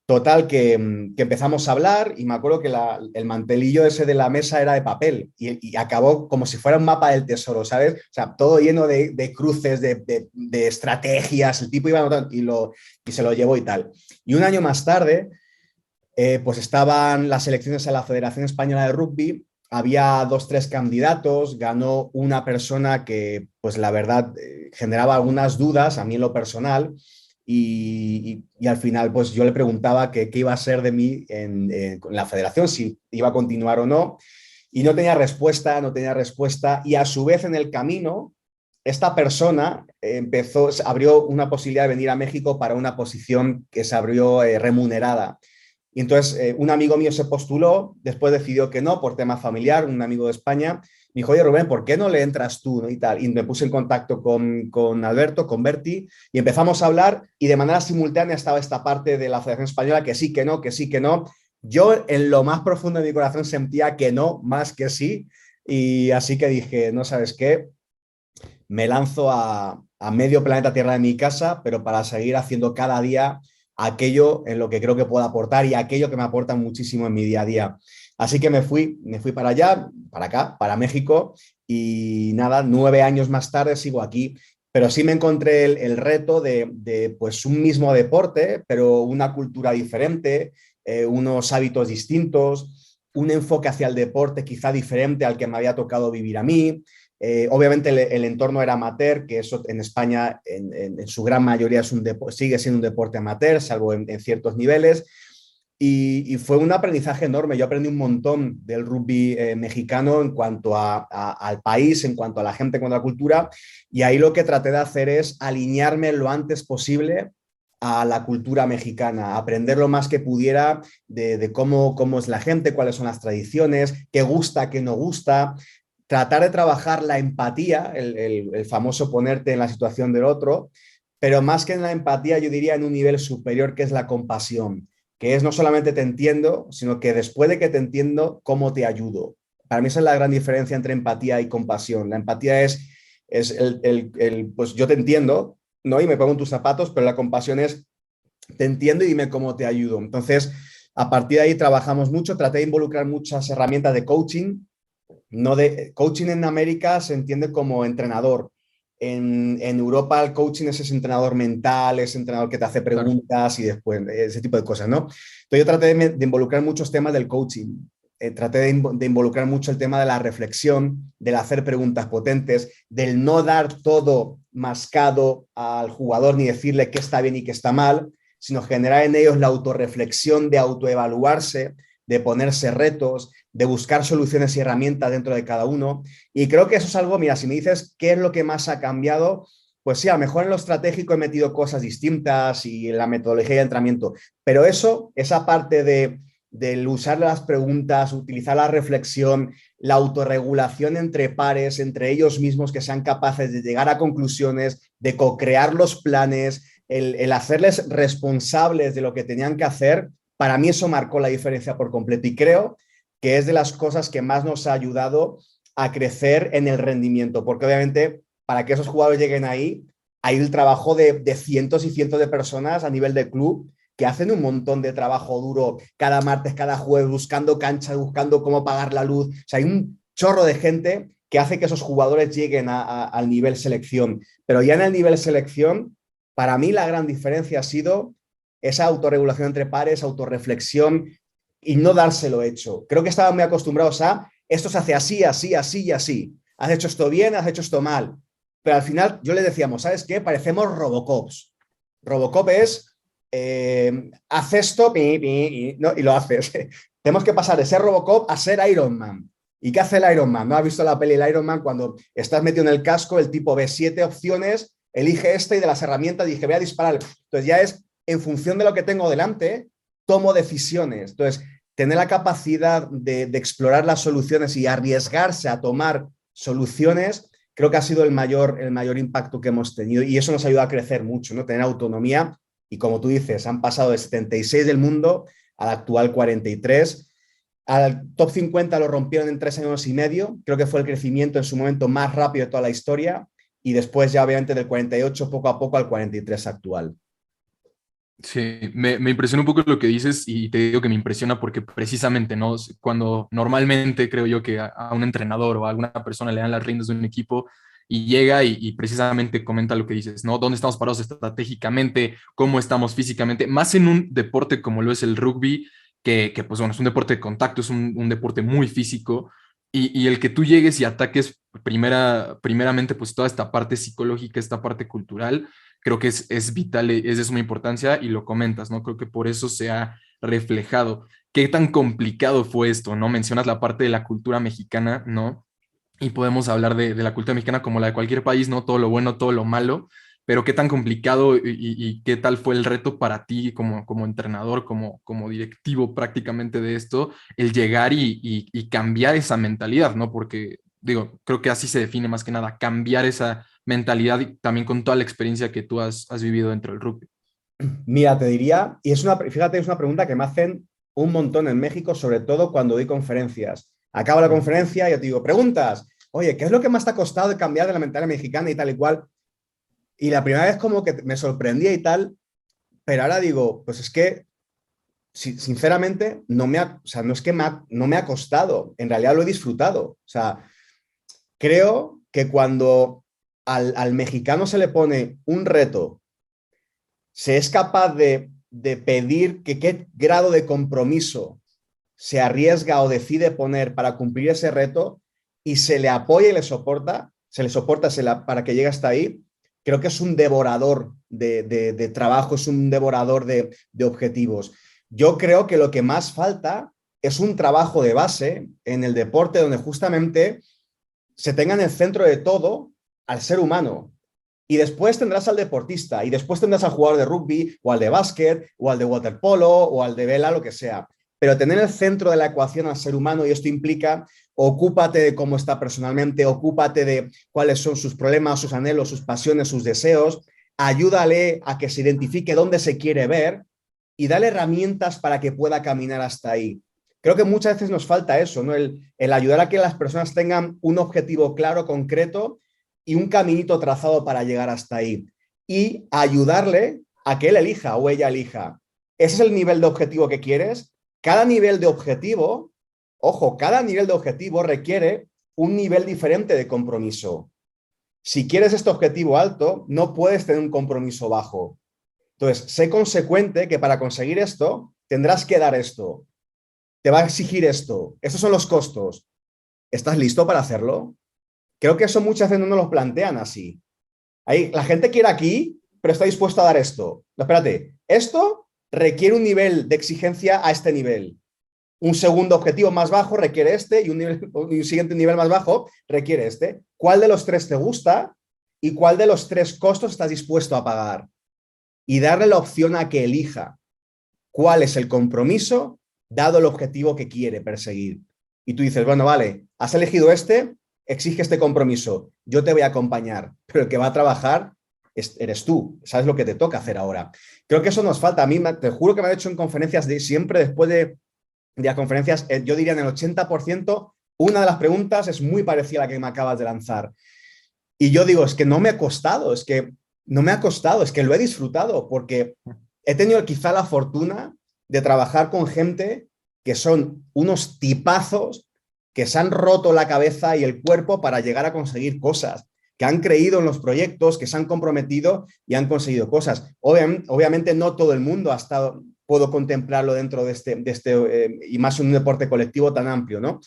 Total, que empezamos a hablar y me acuerdo que el mantelillo ese de la mesa era de papel y acabó como si fuera un mapa del tesoro, ¿sabes? O sea, todo lleno de cruces, de estrategias, el tipo iba anotando y se lo llevó y tal. Y un año más tarde, pues estaban las elecciones a la Federación Española de Rugby, había 2, 3 candidatos, ganó una persona que, pues la verdad, generaba algunas dudas a mí en lo personal. Y al final, pues yo le preguntaba qué iba a ser de mí en la federación, si iba a continuar o no, y no tenía respuesta, no tenía respuesta, y a su vez en el camino, esta persona abrió una posibilidad de venir a México para una posición que se abrió remunerada. Y entonces un amigo mío se postuló, después decidió que no por tema familiar, un amigo de España, me dijo, oye Rubén, ¿por qué no le entras tú? ¿No? Y tal. Y me puse en contacto con Alberto, con Berti, y empezamos a hablar y de manera simultánea estaba esta parte de la Federación Española que sí, que no, que sí, que no. Yo en lo más profundo de mi corazón sentía que no, más que sí, y así que dije, no sabes qué, me lanzo a medio planeta Tierra de mi casa, pero para seguir haciendo cada día aquello en lo que creo que puedo aportar y aquello que me aporta muchísimo en mi día a día. Así que me fui para allá, para acá, para México, y nada, 9 años más tarde sigo aquí. Pero sí me encontré el reto de pues un mismo deporte, pero una cultura diferente, unos hábitos distintos, un enfoque hacia el deporte quizá diferente al que me había tocado vivir a mí. Obviamente el entorno era amateur, que eso en España en su gran mayoría sigue siendo un deporte amateur, salvo en ciertos niveles. Y fue un aprendizaje enorme. Yo aprendí un montón del rugby mexicano en cuanto al país, en cuanto a la gente, en cuanto a la cultura. Y ahí lo que traté de hacer es alinearme lo antes posible a la cultura mexicana, aprender lo más que pudiera de cómo es la gente, cuáles son las tradiciones, qué gusta, qué no gusta, tratar de trabajar la empatía, el famoso ponerte en la situación del otro, pero más que en la empatía, yo diría en un nivel superior que es la compasión, que es no solamente te entiendo, sino que después de que te entiendo, ¿cómo te ayudo? Para mí esa es la gran diferencia entre empatía y compasión. La empatía es pues yo te entiendo, ¿no? Y me pongo en tus zapatos, pero la compasión es, te entiendo y dime cómo te ayudo. Entonces, a partir de ahí trabajamos mucho, traté de involucrar muchas herramientas de coaching, no de coaching en América se entiende como entrenador. En Europa el coaching es ese entrenador mental, ese entrenador que te hace Claro. preguntas y después ese tipo de cosas, ¿no? Entonces yo traté de involucrar muchos temas del coaching traté de involucrar mucho el tema de la reflexión, del hacer preguntas potentes, del no dar todo mascado al jugador ni decirle qué está bien y qué está mal, sino generar en ellos la autorreflexión de autoevaluarse, de ponerse retos, de buscar soluciones y herramientas dentro de cada uno. Y creo que eso es algo, mira, si me dices qué es lo que más ha cambiado, pues sí, a lo mejor en lo estratégico he metido cosas distintas y en la metodología de entrenamiento, pero eso, esa parte del usar las preguntas, utilizar la reflexión, la autorregulación entre pares, entre ellos mismos que sean capaces de llegar a conclusiones, de co-crear los planes, el hacerles responsables de lo que tenían que hacer, para mí eso marcó la diferencia por completo y creo que es de las cosas que más nos ha ayudado a crecer en el rendimiento, porque obviamente para que esos jugadores lleguen ahí, hay el trabajo de cientos y cientos de personas a nivel de club que hacen un montón de trabajo duro cada martes, cada jueves, buscando canchas, buscando cómo pagar la luz. O sea, hay un chorro de gente que hace que esos jugadores lleguen al nivel selección. Pero ya en el nivel selección, para mí la gran diferencia ha sido esa autorregulación entre pares, autorreflexión y no dárselo hecho. Creo que estaban muy acostumbrados a esto se hace así, así, así y así. Has hecho esto bien, has hecho esto mal. Pero al final yo le decíamos, ¿sabes qué? Parecemos Robocops. Robocop es, haz esto ¿no? Y lo haces. Tenemos que pasar de ser Robocop a ser Iron Man. ¿Y qué hace el Iron Man? ¿No has visto la peli El Iron Man? Cuando estás metido en el casco, el tipo ve 7 opciones, elige esta y de las herramientas dije, voy a disparar. Entonces ya es, en función de lo que tengo delante, tomo decisiones. Entonces, tener la capacidad de explorar las soluciones y arriesgarse a tomar soluciones, creo que ha sido el mayor impacto que hemos tenido y eso nos ayuda a crecer mucho, ¿no? Tener autonomía y como tú dices, han pasado de 76 del mundo al actual 43. Al top 50 lo rompieron en 3 años y medio, creo que fue el crecimiento en su momento más rápido de toda la historia y después ya obviamente del 48 poco a poco al 43 actual. Sí, me impresiona un poco lo que dices y te digo que me impresiona porque precisamente, ¿no? Cuando normalmente creo yo que a un entrenador o a alguna persona le dan las riendas de un equipo y llega y precisamente comenta lo que dices, ¿no? ¿Dónde estamos parados estratégicamente? ¿Cómo estamos físicamente? Más en un deporte como lo es el rugby, que pues bueno, es un deporte de contacto, es un deporte muy físico y el que tú llegues y ataques primeramente pues toda esta parte psicológica, esta parte cultural creo que es vital, es de suma importancia y lo comentas, ¿no? Creo que por eso se ha reflejado. ¿Qué tan complicado fue esto, no? Mencionas la parte de la cultura mexicana, ¿no? Y podemos hablar de la cultura mexicana como la de cualquier país, ¿no? Todo lo bueno, todo lo malo, pero qué tan complicado y qué tal fue el reto para ti como entrenador, como directivo prácticamente de esto, el llegar y cambiar esa mentalidad, ¿no? Porque, digo, creo que así se define más que nada, cambiar esa mentalidad y también con toda la experiencia que tú has vivido dentro del rugby. Mira, te diría, y fíjate, es una pregunta que me hacen un montón en México, sobre todo cuando doy conferencias. Acabo la conferencia y yo te digo, preguntas, oye, ¿qué es lo que más te ha costado de cambiar de la mentalidad mexicana y tal y cual? Y la primera vez como que me sorprendía y tal, pero ahora digo, pues es que sinceramente o sea, no es que no me ha costado, en realidad lo he disfrutado. O sea, creo que cuando al mexicano se le pone un reto, se es capaz de pedir que qué grado de compromiso se arriesga o decide poner para cumplir ese reto y se le apoya y le soporta, se le soporta para que llegue hasta ahí, creo que es un devorador de trabajo, es un devorador de objetivos. Yo creo que lo que más falta es un trabajo de base en el deporte donde justamente se tenga en el centro de todo al ser humano. Y después tendrás al deportista, y después tendrás al jugador de rugby, o al de básquet, o al de waterpolo, o al de vela, lo que sea. Pero tener el centro de la ecuación al ser humano, y esto implica, ocúpate de cómo está personalmente, ocúpate de cuáles son sus problemas, sus anhelos, sus pasiones, sus deseos, ayúdale a que se identifique dónde se quiere ver y dale herramientas para que pueda caminar hasta ahí. Creo que muchas veces nos falta eso, ¿no? El ayudar a que las personas tengan un objetivo claro, concreto, y un caminito trazado para llegar hasta ahí. Y ayudarle a que él elija o ella elija. ¿Ese es el nivel de objetivo que quieres? Cada nivel de objetivo, ojo, cada nivel de objetivo requiere un nivel diferente de compromiso. Si quieres este objetivo alto, no puedes tener un compromiso bajo. Entonces, sé consecuente que para conseguir esto tendrás que dar esto. te va a exigir esto, estos son los costos. ¿Estás listo para hacerlo? Creo que eso muchas veces no nos lo plantean así. La gente quiere aquí, pero está dispuesto a dar esto. No, espérate, esto requiere un nivel de exigencia a este nivel. Un segundo objetivo más bajo requiere este y un siguiente nivel más bajo requiere este. ¿Cuál de los tres te gusta y cuál de los tres costos estás dispuesto a pagar? Y darle la opción a que elija cuál es el compromiso dado el objetivo que quiere perseguir. Y tú dices, bueno, vale, has elegido este, exige este compromiso, yo te voy a acompañar, pero el que va a trabajar eres tú, sabes lo que te toca hacer ahora. Creo que eso nos falta. A mí, te juro que me han hecho en conferencias siempre después de las conferencias, yo diría en el 80%, una de las preguntas es muy parecida a la que me acabas de lanzar. Y yo digo, es que no me ha costado, es que no me ha costado, es que lo he disfrutado, porque he tenido quizá la fortuna de trabajar con gente que son unos tipazos que se han roto la cabeza y el cuerpo para llegar a conseguir cosas, que han creído en los proyectos, que se han comprometido y han conseguido cosas. Obviamente no todo el mundo ha estado, puedo contemplarlo dentro de este y más en un deporte colectivo tan amplio, ¿no?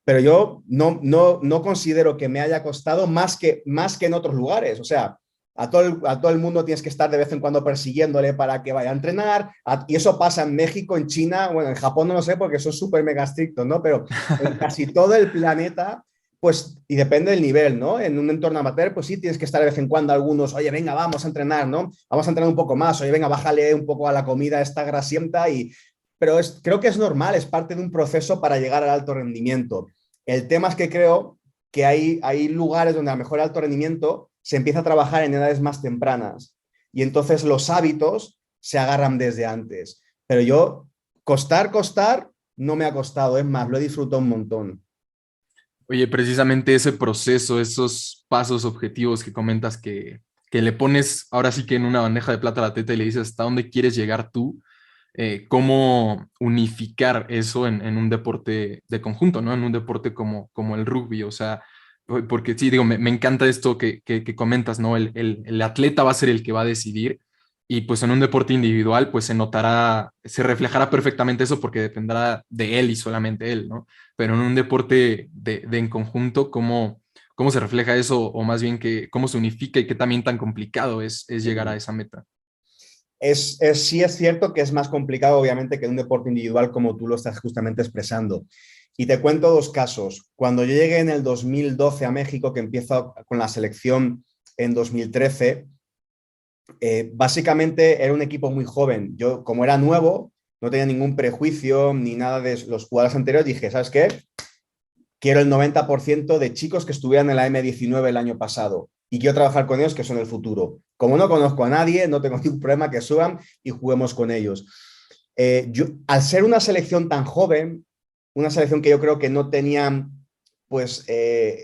Pero yo no considero que me haya costado más que en otros lugares. O sea, a todo el mundo tienes que estar de vez en cuando persiguiéndole para que vaya a entrenar. Y eso pasa en México, en China, bueno, en Japón no lo sé porque son súper mega estrictos, ¿no? Pero en casi todo el planeta, pues, y depende del nivel, ¿no? En un entorno amateur, pues sí tienes que estar de vez en cuando algunos, oye, venga, vamos a entrenar, ¿no? Vamos a entrenar un poco más, oye, venga, bájale un poco a la comida esta grasienta pero creo que es normal, es parte de un proceso para llegar al alto rendimiento. El tema es que creo que hay lugares donde a lo mejor el alto rendimiento se empieza a trabajar en edades más tempranas y entonces los hábitos se agarran desde antes. Pero yo, costar, no me ha costado, es más, lo he disfrutado un montón. Oye, precisamente ese proceso, esos pasos objetivos que comentas que le pones ahora sí que en una bandeja de plata a la teta y le dices hasta dónde quieres llegar tú, cómo unificar eso en un deporte de conjunto, ¿no? En un deporte como el rugby, o sea, porque sí, digo, me encanta esto que comentas, ¿no? El atleta va a ser el que va a decidir y pues en un deporte individual pues se notará, se reflejará perfectamente eso porque dependerá de él y solamente él, ¿no? Pero en un deporte de en conjunto, ¿cómo se refleja eso o más bien cómo se unifica y qué también tan complicado es llegar a esa meta? Sí es cierto que es más complicado, obviamente, que en un deporte individual como tú lo estás justamente expresando. Y te cuento dos casos. Cuando yo llegué en el 2012 a México, que empiezo con la selección en 2013, básicamente era un equipo muy joven. Yo, como era nuevo, no tenía ningún prejuicio ni nada de los jugadores anteriores, dije, ¿sabes qué? Quiero el 90% de chicos que estuvieran en la M19 el año pasado y quiero trabajar con ellos que son el futuro. Como no conozco a nadie, no tengo ningún problema que suban y juguemos con ellos. Al ser una selección tan joven, una selección que yo creo que no tenía pues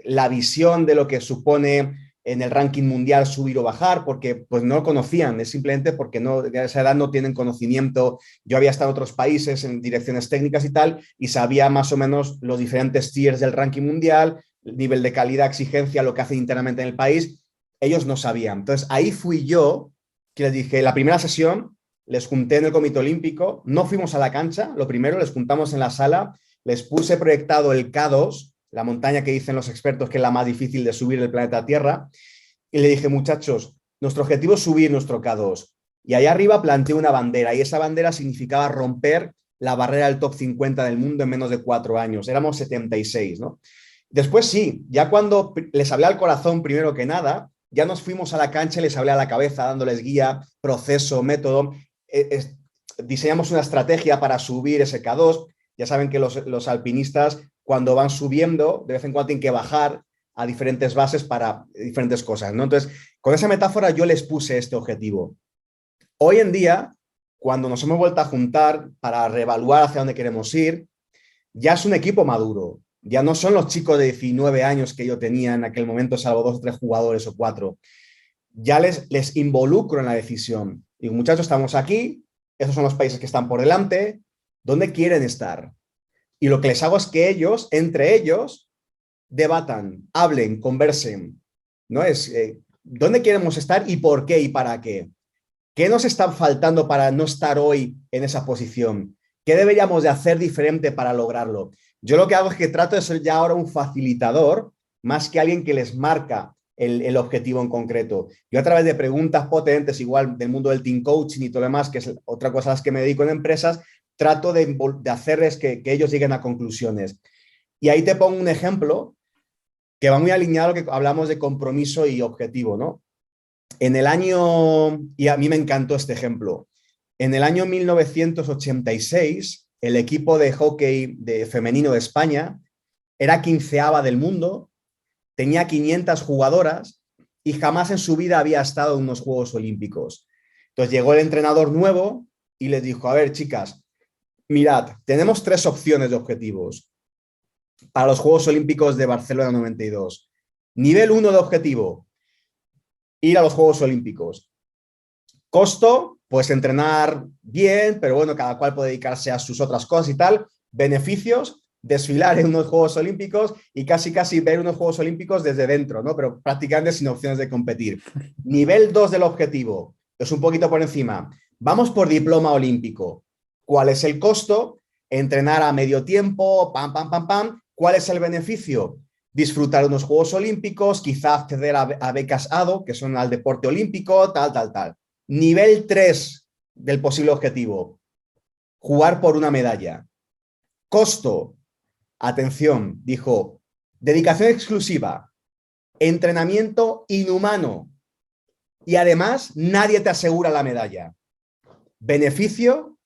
la visión de lo que supone en el ranking mundial subir o bajar, porque pues no lo conocían, es simplemente porque no, a esa edad no tienen conocimiento. Yo había estado en otros países en direcciones técnicas y tal, y sabía más o menos los diferentes tiers del ranking mundial, el nivel de calidad, exigencia, lo que hacen internamente en el país. Ellos no sabían. Entonces ahí fui yo que les dije, la primera sesión les junté en el Comité Olímpico, no fuimos a la cancha, lo primero, les juntamos en la sala, les puse proyectado el K2, la montaña que dicen los expertos que es la más difícil de subir del planeta Tierra, y le dije, muchachos, nuestro objetivo es subir nuestro K2. Y allá arriba planteé una bandera, y esa bandera significaba romper la barrera del top 50 del mundo en menos de 4 años. Éramos 76, ¿no? Después sí, ya cuando les hablé al corazón primero que nada, ya nos fuimos a la cancha y les hablé a la cabeza, dándoles guía, proceso, método. Diseñamos una estrategia para subir ese K2. Ya saben que los alpinistas, cuando van subiendo, de vez en cuando tienen que bajar a diferentes bases para diferentes cosas, ¿no? Entonces, con esa metáfora yo les puse este objetivo. Hoy en día, cuando nos hemos vuelto a juntar para reevaluar hacia dónde queremos ir, ya es un equipo maduro. Ya no son los chicos de 19 años que yo tenía en aquel momento, salvo 2 o 3 jugadores o 4. Ya les involucro en la decisión. Digo, muchachos, estamos aquí, esos son los países que están por delante, ¿dónde quieren estar? Y lo que les hago es que ellos, entre ellos, debatan, hablen, conversen, ¿no? ¿Dónde queremos estar y por qué y para qué? ¿Qué nos está faltando para no estar hoy en esa posición? ¿Qué deberíamos de hacer diferente para lograrlo? Yo lo que hago es que trato de ser ya ahora un facilitador más que alguien que les marca el objetivo en concreto. Yo a través de preguntas potentes, igual del mundo del team coaching y todo lo demás, que es otra cosa a las que me dedico en empresas, trato de hacerles que ellos lleguen a conclusiones. Y ahí te pongo un ejemplo que va muy alineado a lo que hablamos de compromiso y objetivo, ¿no? En el año, y a mí me encantó este ejemplo, en el año 1986, el equipo de hockey femenino de España era 15ª del mundo, tenía 500 jugadoras y jamás en su vida había estado en unos Juegos Olímpicos. Entonces llegó el entrenador nuevo y les dijo, a ver, chicas, mirad, tenemos 3 opciones de objetivos para los Juegos Olímpicos de Barcelona 92. Nivel 1 de objetivo, ir a los Juegos Olímpicos. Costo, pues entrenar bien, pero bueno, cada cual puede dedicarse a sus otras cosas y tal. Beneficios, desfilar en unos Juegos Olímpicos y casi ver unos Juegos Olímpicos desde dentro, ¿no? Pero prácticamente sin opciones de competir. Nivel 2 del objetivo, es un poquito por encima. Vamos por diploma olímpico. ¿Cuál es el costo? Entrenar a medio tiempo, pam, pam, pam, pam. ¿Cuál es el beneficio? Disfrutar unos Juegos Olímpicos, quizá acceder a becas ADO, que son al deporte olímpico, tal. Nivel 3 del posible objetivo, jugar por una medalla. Costo, atención, dijo, dedicación exclusiva, entrenamiento inhumano y además nadie te asegura la medalla. Beneficio,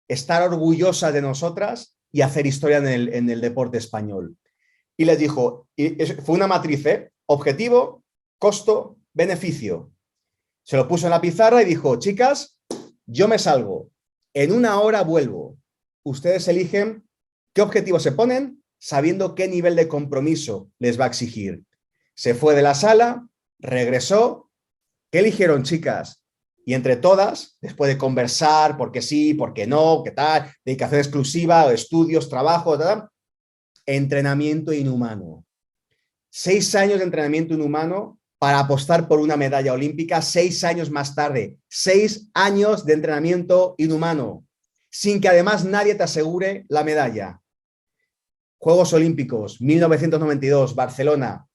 estar orgullosa de nosotras y hacer historia en el deporte español. Y les dijo, fue una matriz, objetivo, costo, beneficio. Se lo puso en la pizarra y dijo, chicas, yo me salgo, en 1 hora vuelvo. Ustedes eligen qué objetivos se ponen, sabiendo qué nivel de compromiso les va a exigir. Se fue de la sala, regresó. ¿Qué eligieron, chicas? Y entre todas, después de conversar, por qué sí, por qué no, qué tal, dedicación exclusiva, estudios, trabajo, tal, entrenamiento inhumano. 6 años de entrenamiento inhumano para apostar por una medalla olímpica 6 años más tarde. 6 años de entrenamiento inhumano, sin que además nadie te asegure la medalla. Juegos Olímpicos, 1992, Barcelona.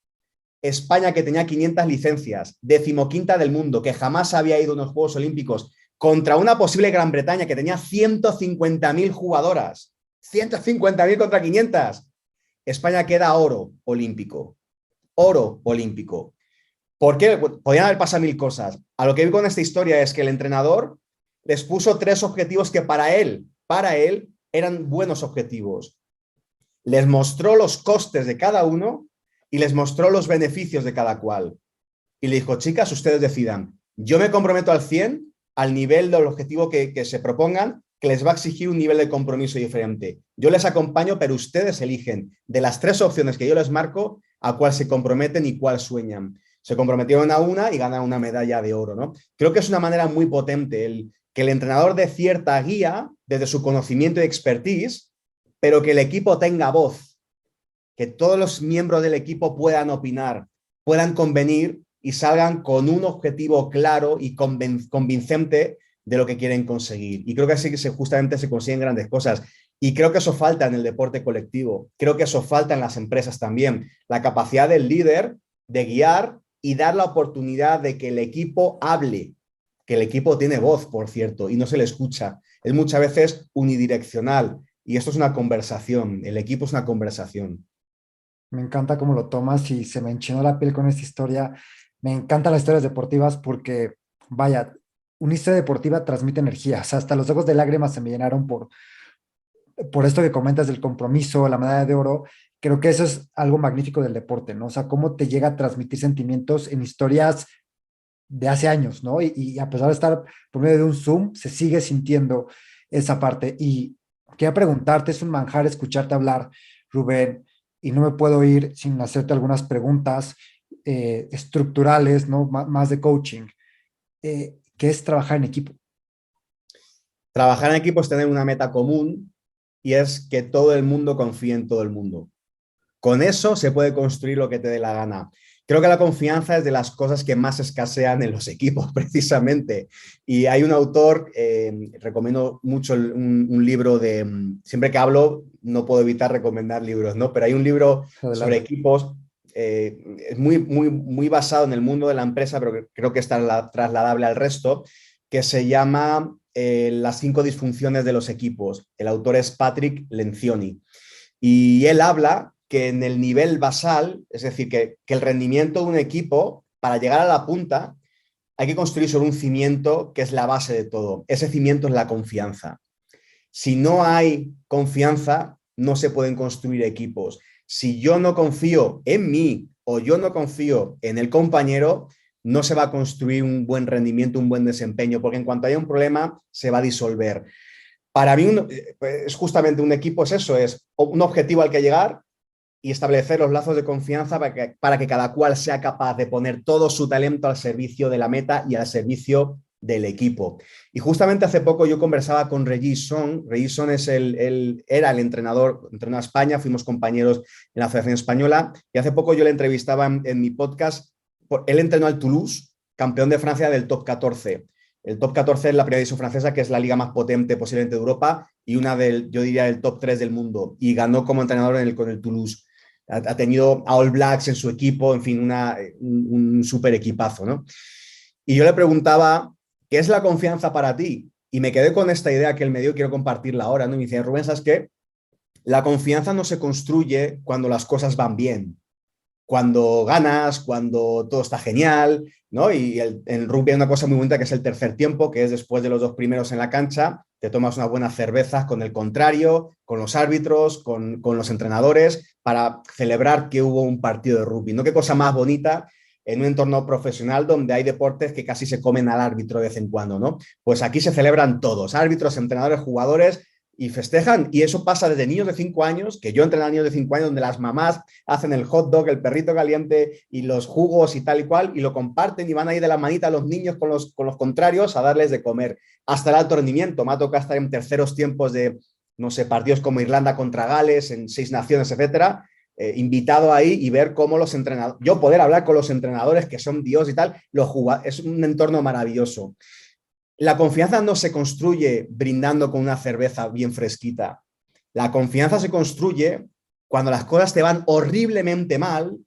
España, que tenía 500 licencias, 15ª del mundo, que jamás había ido a unos Juegos Olímpicos, contra una posible Gran Bretaña que tenía 150.000 jugadoras. 150.000 contra 500. España queda oro olímpico. Oro olímpico. ¿Por qué? Podían haber pasado 1000 cosas. A lo que vi con esta historia es que el entrenador les puso 3 objetivos que para él eran buenos objetivos. Les mostró los costes de cada uno y les mostró los beneficios de cada cual. Y le dijo, chicas, ustedes decidan. Yo me comprometo al 100, al nivel del objetivo que se propongan, que les va a exigir un nivel de compromiso diferente. Yo les acompaño, pero ustedes eligen de las 3 opciones que yo les marco a cuál se comprometen y cuál sueñan. Se comprometieron a una y ganan una medalla de oro, ¿no? Creo que es una manera muy potente que el entrenador dé cierta guía desde su conocimiento y expertise, pero que el equipo tenga voz, que todos los miembros del equipo puedan opinar, puedan convenir y salgan con un objetivo claro y convincente de lo que quieren conseguir. Y creo que así justamente se consiguen grandes cosas. Y creo que eso falta en el deporte colectivo. Creo que eso falta en las empresas también. La capacidad del líder de guiar y dar la oportunidad de que el equipo hable, que el equipo tiene voz, por cierto, y no se le escucha. Es muchas veces unidireccional. Y esto es una conversación. El equipo es una conversación. Me encanta cómo lo tomas y se me enchinó la piel con esta historia. Me encantan las historias deportivas porque, vaya, una historia deportiva transmite energía. O sea, hasta los ojos de lágrimas se me llenaron por esto que comentas del compromiso, la medalla de oro. Creo que eso es algo magnífico del deporte, ¿no? O sea, cómo te llega a transmitir sentimientos en historias de hace años, ¿no? Y a pesar de estar por medio de un Zoom, se sigue sintiendo esa parte. Y quería preguntarte, es un manjar escucharte hablar, Rubén, y no me puedo ir sin hacerte algunas preguntas estructurales, ¿no? Más de coaching. ¿Qué es trabajar en equipo? Trabajar en equipo es tener una meta común y es que todo el mundo confíe en todo el mundo. Con eso se puede construir lo que te dé la gana. Creo que la confianza es de las cosas que más escasean en los equipos, precisamente. Y hay un autor, recomiendo mucho un libro de, siempre que hablo, no puedo evitar recomendar libros, ¿no? Pero hay un libro sobre Adelante. equipos, es muy basado en el mundo de la empresa, pero que creo que está trasladable al resto, que se llama Las 5 disfunciones de los equipos. El autor es Patrick Lencioni. Y él habla que en el nivel basal, es decir, que el rendimiento de un equipo, para llegar a la punta, hay que construir sobre un cimiento que es la base de todo. Ese cimiento es la confianza. Si no hay confianza, no se pueden construir equipos. Si yo no confío en mí o yo no confío en el compañero, no se va a construir un buen rendimiento, un buen desempeño, porque en cuanto haya un problema, se va a disolver. Para mí es justamente un equipo, es eso, es un objetivo al que llegar y establecer los lazos de confianza para que cada cual sea capaz de poner todo su talento al servicio de la meta y al servicio del equipo. Y justamente hace poco yo conversaba con Regis Son. Regis Son era el entrenador a España, fuimos compañeros en la Federación Española, y hace poco yo le entrevistaba en mi podcast. Él entrenó al Toulouse, campeón de Francia del top 14. El top 14 es la primera división francesa, que es la liga más potente posiblemente de Europa y una yo diría, el top 3 del mundo. Y ganó como entrenador con el Toulouse. Ha tenido a All Blacks en su equipo, en fin, un súper equipazo, ¿no? Y yo le preguntaba, ¿qué es la confianza para ti? Y me quedé con esta idea que él me dio, quiero compartirla ahora, ¿no? Y me dice, Rubén, ¿sabes qué? La confianza no se construye cuando las cosas van bien, cuando ganas, cuando todo está genial, ¿no? Y en rugby hay una cosa muy bonita que es el tercer tiempo, que es después de los 2 primeros en la cancha, te tomas unas buenas cervezas con el contrario, con los árbitros, con los entrenadores, para celebrar que hubo un partido de rugby. ¿No? Qué cosa más bonita en un entorno profesional donde hay deportes que casi se comen al árbitro de vez en cuando, ¿no? Pues aquí se celebran todos, árbitros, entrenadores, jugadores, y festejan, y eso pasa desde niños de 5 años, que yo entreno a niños de 5 años, donde las mamás hacen el hot dog, el perrito caliente y los jugos y tal y cual, y lo comparten y van ahí de la manita los niños con los contrarios a darles de comer. Hasta el alto rendimiento, me ha tocado estar en terceros tiempos de, no sé, partidos como Irlanda contra Gales, en 6 naciones, etcétera, invitado ahí y ver cómo los entrenadores, yo poder hablar con los entrenadores que son Dios y tal, es un entorno maravilloso. La confianza no se construye brindando con una cerveza bien fresquita. La confianza se construye cuando las cosas te van horriblemente mal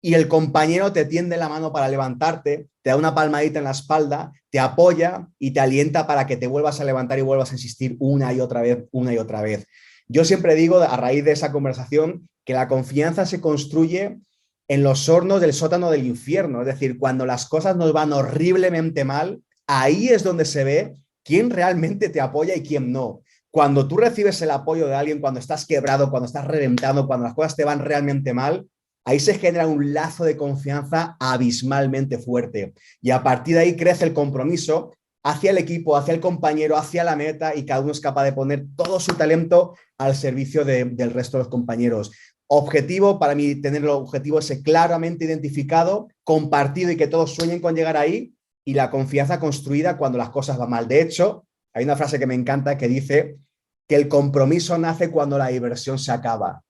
y el compañero te tiende la mano para levantarte, te da una palmadita en la espalda, te apoya y te alienta para que te vuelvas a levantar y vuelvas a insistir una y otra vez, una y otra vez. Yo siempre digo, a raíz de esa conversación, que la confianza se construye en los hornos del sótano del infierno. Es decir, cuando las cosas nos van horriblemente mal, ahí es donde se ve quién realmente te apoya y quién no. Cuando tú recibes el apoyo de alguien, cuando estás quebrado, cuando estás reventado, cuando las cosas te van realmente mal, ahí se genera un lazo de confianza abismalmente fuerte. Y a partir de ahí crece el compromiso hacia el equipo, hacia el compañero, hacia la meta, y cada uno es capaz de poner todo su talento al servicio del resto de los compañeros. Objetivo, para mí, tener el objetivo ese claramente identificado, compartido y que todos sueñen con llegar ahí, y la confianza construida cuando las cosas van mal. De hecho, hay una frase que me encanta que dice que el compromiso nace cuando la diversión se acaba.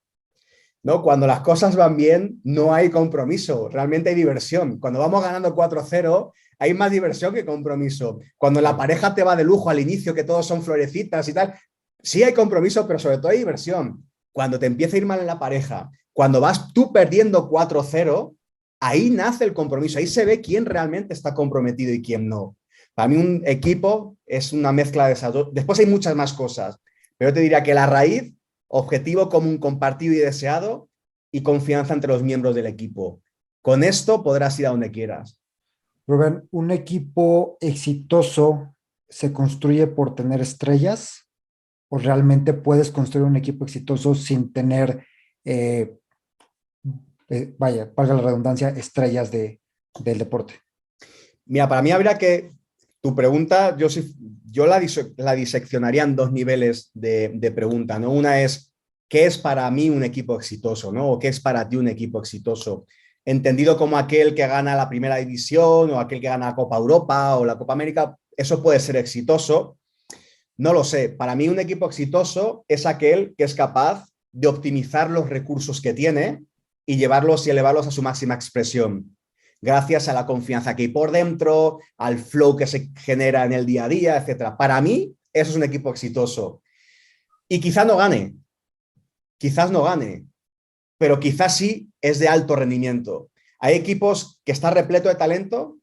¿No? Cuando las cosas van bien, no hay compromiso, realmente hay diversión. Cuando vamos ganando 4-0, hay más diversión que compromiso. Cuando la pareja te va de lujo al inicio, que todos son florecitas y tal, sí hay compromiso, pero sobre todo hay diversión. Cuando te empieza a ir mal en la pareja, cuando vas tú perdiendo 4-0, ahí nace el compromiso, ahí se ve quién realmente está comprometido y quién no. Para mí un equipo es una mezcla de esas dos. Después hay muchas más cosas, pero yo te diría que la raíz, objetivo común compartido y deseado, y confianza entre los miembros del equipo. Con esto podrás ir a donde quieras. Rubén, ¿un equipo exitoso se construye por tener estrellas o realmente puedes construir un equipo exitoso sin tener, vaya, valga la redundancia, estrellas del deporte? Mira, para mí habría que, tu pregunta, yo la diseccionaría en 2 niveles de pregunta, ¿no? Una es, ¿qué es para mí un equipo exitoso, ¿no? O ¿qué es para ti un equipo exitoso? Entendido como aquel que gana la primera división o aquel que gana la Copa Europa o la Copa América, eso puede ser exitoso. No lo sé. Para mí un equipo exitoso es aquel que es capaz de optimizar los recursos que tiene y llevarlos y elevarlos a su máxima expresión. Gracias a la confianza que hay por dentro, al flow que se genera en el día a día, etc. Para mí, eso es un equipo exitoso. Y quizás no gane, pero quizás sí es de alto rendimiento. Hay equipos que están repletos de talento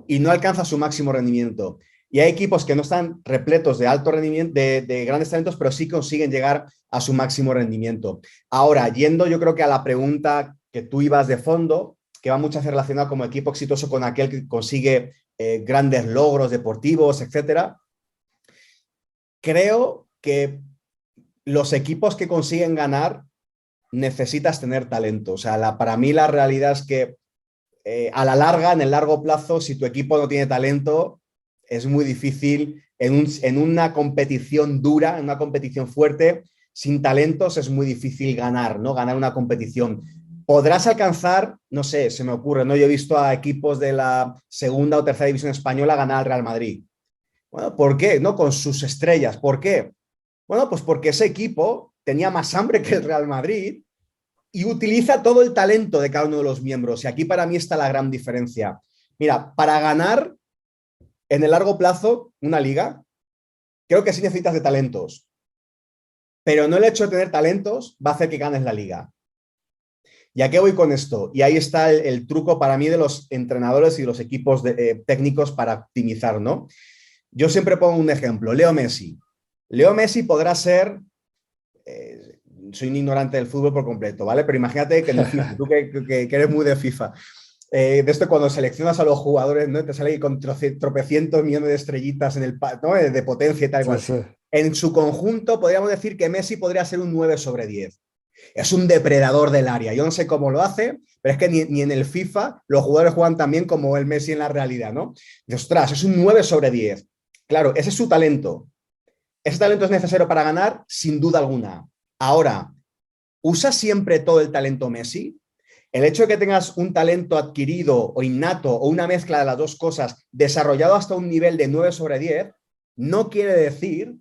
y no alcanzan su máximo rendimiento. Y hay equipos que no están repletos de alto rendimiento, de grandes talentos, pero sí consiguen llegar a su máximo rendimiento. Ahora, yendo yo creo que a la pregunta que tú ibas de fondo, que va mucho relacionado como equipo exitoso con aquel que consigue grandes logros deportivos, etcétera. Creo que los equipos que consiguen ganar necesitas tener talento. O sea, para mí la realidad es que a la larga, en el largo plazo, si tu equipo no tiene talento, es muy difícil en una competición dura, en una competición fuerte, sin talentos es muy difícil ganar, ¿no? Ganar una competición. Podrás alcanzar, no sé, se me ocurre, ¿no? Yo he visto a equipos de la segunda o tercera división española ganar al Real Madrid. Bueno, ¿por qué? ¿No? Con sus estrellas. ¿Por qué? Bueno, pues porque ese equipo tenía más hambre que el Real Madrid y utiliza todo el talento de cada uno de los miembros. Y aquí para mí está la gran diferencia. Mira, para ganar en el largo plazo una liga, creo que sí necesitas de talentos. Pero no el hecho de tener talentos va a hacer que ganes la liga. ¿Y a qué voy con esto? Y ahí está el truco para mí de los entrenadores y los equipos técnicos para optimizar, ¿no? Yo siempre pongo un ejemplo, Leo Messi. Leo Messi podrá ser, soy un ignorante del fútbol por completo, ¿vale? Pero imagínate que en el FIFA, tú que eres muy de FIFA, de esto cuando seleccionas a los jugadores, ¿no? Te sale con tropecientos millones de estrellitas en el, ¿no? De potencia y tal igual. Sí, sí. En su conjunto podríamos decir que Messi podría ser un 9/10. Es un depredador del área. Yo no sé cómo lo hace, pero es que ni en el FIFA los jugadores juegan tan bien como el Messi en la realidad, ¿no? Y, ostras, es un 9/10. Claro, ese es su talento. ¿Ese talento es necesario para ganar? Sin duda alguna. Ahora, ¿usa siempre todo el talento Messi? El hecho de que tengas un talento adquirido o innato o una mezcla de las dos cosas desarrollado hasta un nivel de 9/10 no quiere decir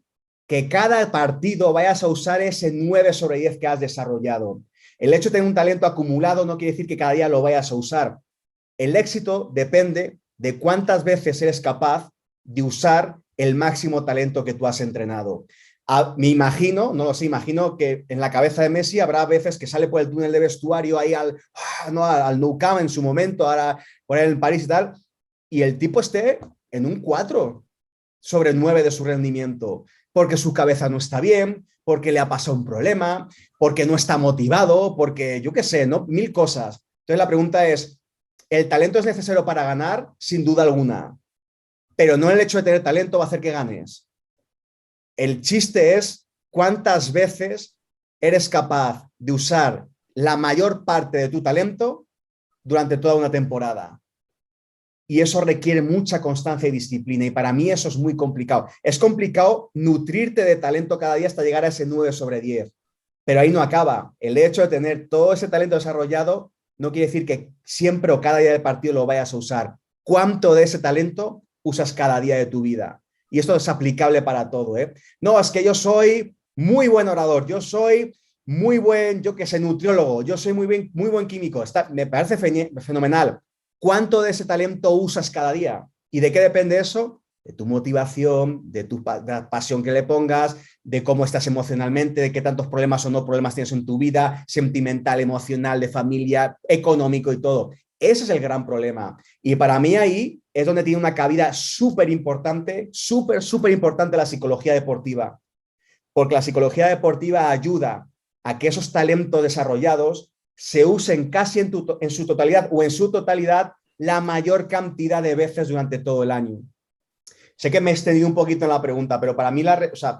que cada partido vayas a usar ese 9/10 que has desarrollado. El hecho de tener un talento acumulado no quiere decir que cada día lo vayas a usar. El éxito depende de cuántas veces eres capaz de usar el máximo talento que tú has entrenado. Me imagino, no lo sé, imagino que en la cabeza de Messi habrá veces que sale por el túnel de vestuario ahí al Nou Camp en su momento, ahora por ahí en París y tal, y el tipo esté en un 4/9 de su rendimiento, porque su cabeza no está bien, porque le ha pasado un problema, porque no está motivado, porque yo qué sé, ¿no? Mil cosas. Entonces la pregunta es, ¿el talento es necesario para ganar? Sin duda alguna. Pero no el hecho de tener talento va a hacer que ganes. El chiste es cuántas veces eres capaz de usar la mayor parte de tu talento durante toda una temporada. Y eso requiere mucha constancia y disciplina. Y para mí eso es muy complicado. Es complicado nutrirte de talento cada día hasta llegar a ese 9/10. Pero ahí no acaba. El hecho de tener todo ese talento desarrollado no quiere decir que siempre o cada día del partido lo vayas a usar. ¿Cuánto de ese talento usas cada día de tu vida? Y esto es aplicable para todo, ¿eh? No, es que yo soy muy buen orador, yo soy muy buen, yo que sé, nutriólogo, yo soy muy buen químico. Me parece fenomenal. ¿Cuánto de ese talento usas cada día? ¿Y de qué depende eso? De tu motivación, de la pasión que le pongas, de cómo estás emocionalmente, de qué tantos problemas o no problemas tienes en tu vida, sentimental, emocional, de familia, económico y todo. Ese es el gran problema. Y para mí ahí es donde tiene una cabida súper importante la psicología deportiva. Porque la psicología deportiva ayuda a que esos talentos desarrollados se usen casi en su totalidad o en su totalidad la mayor cantidad de veces durante todo el año. Sé que me he extendido un poquito en la pregunta, pero para mí,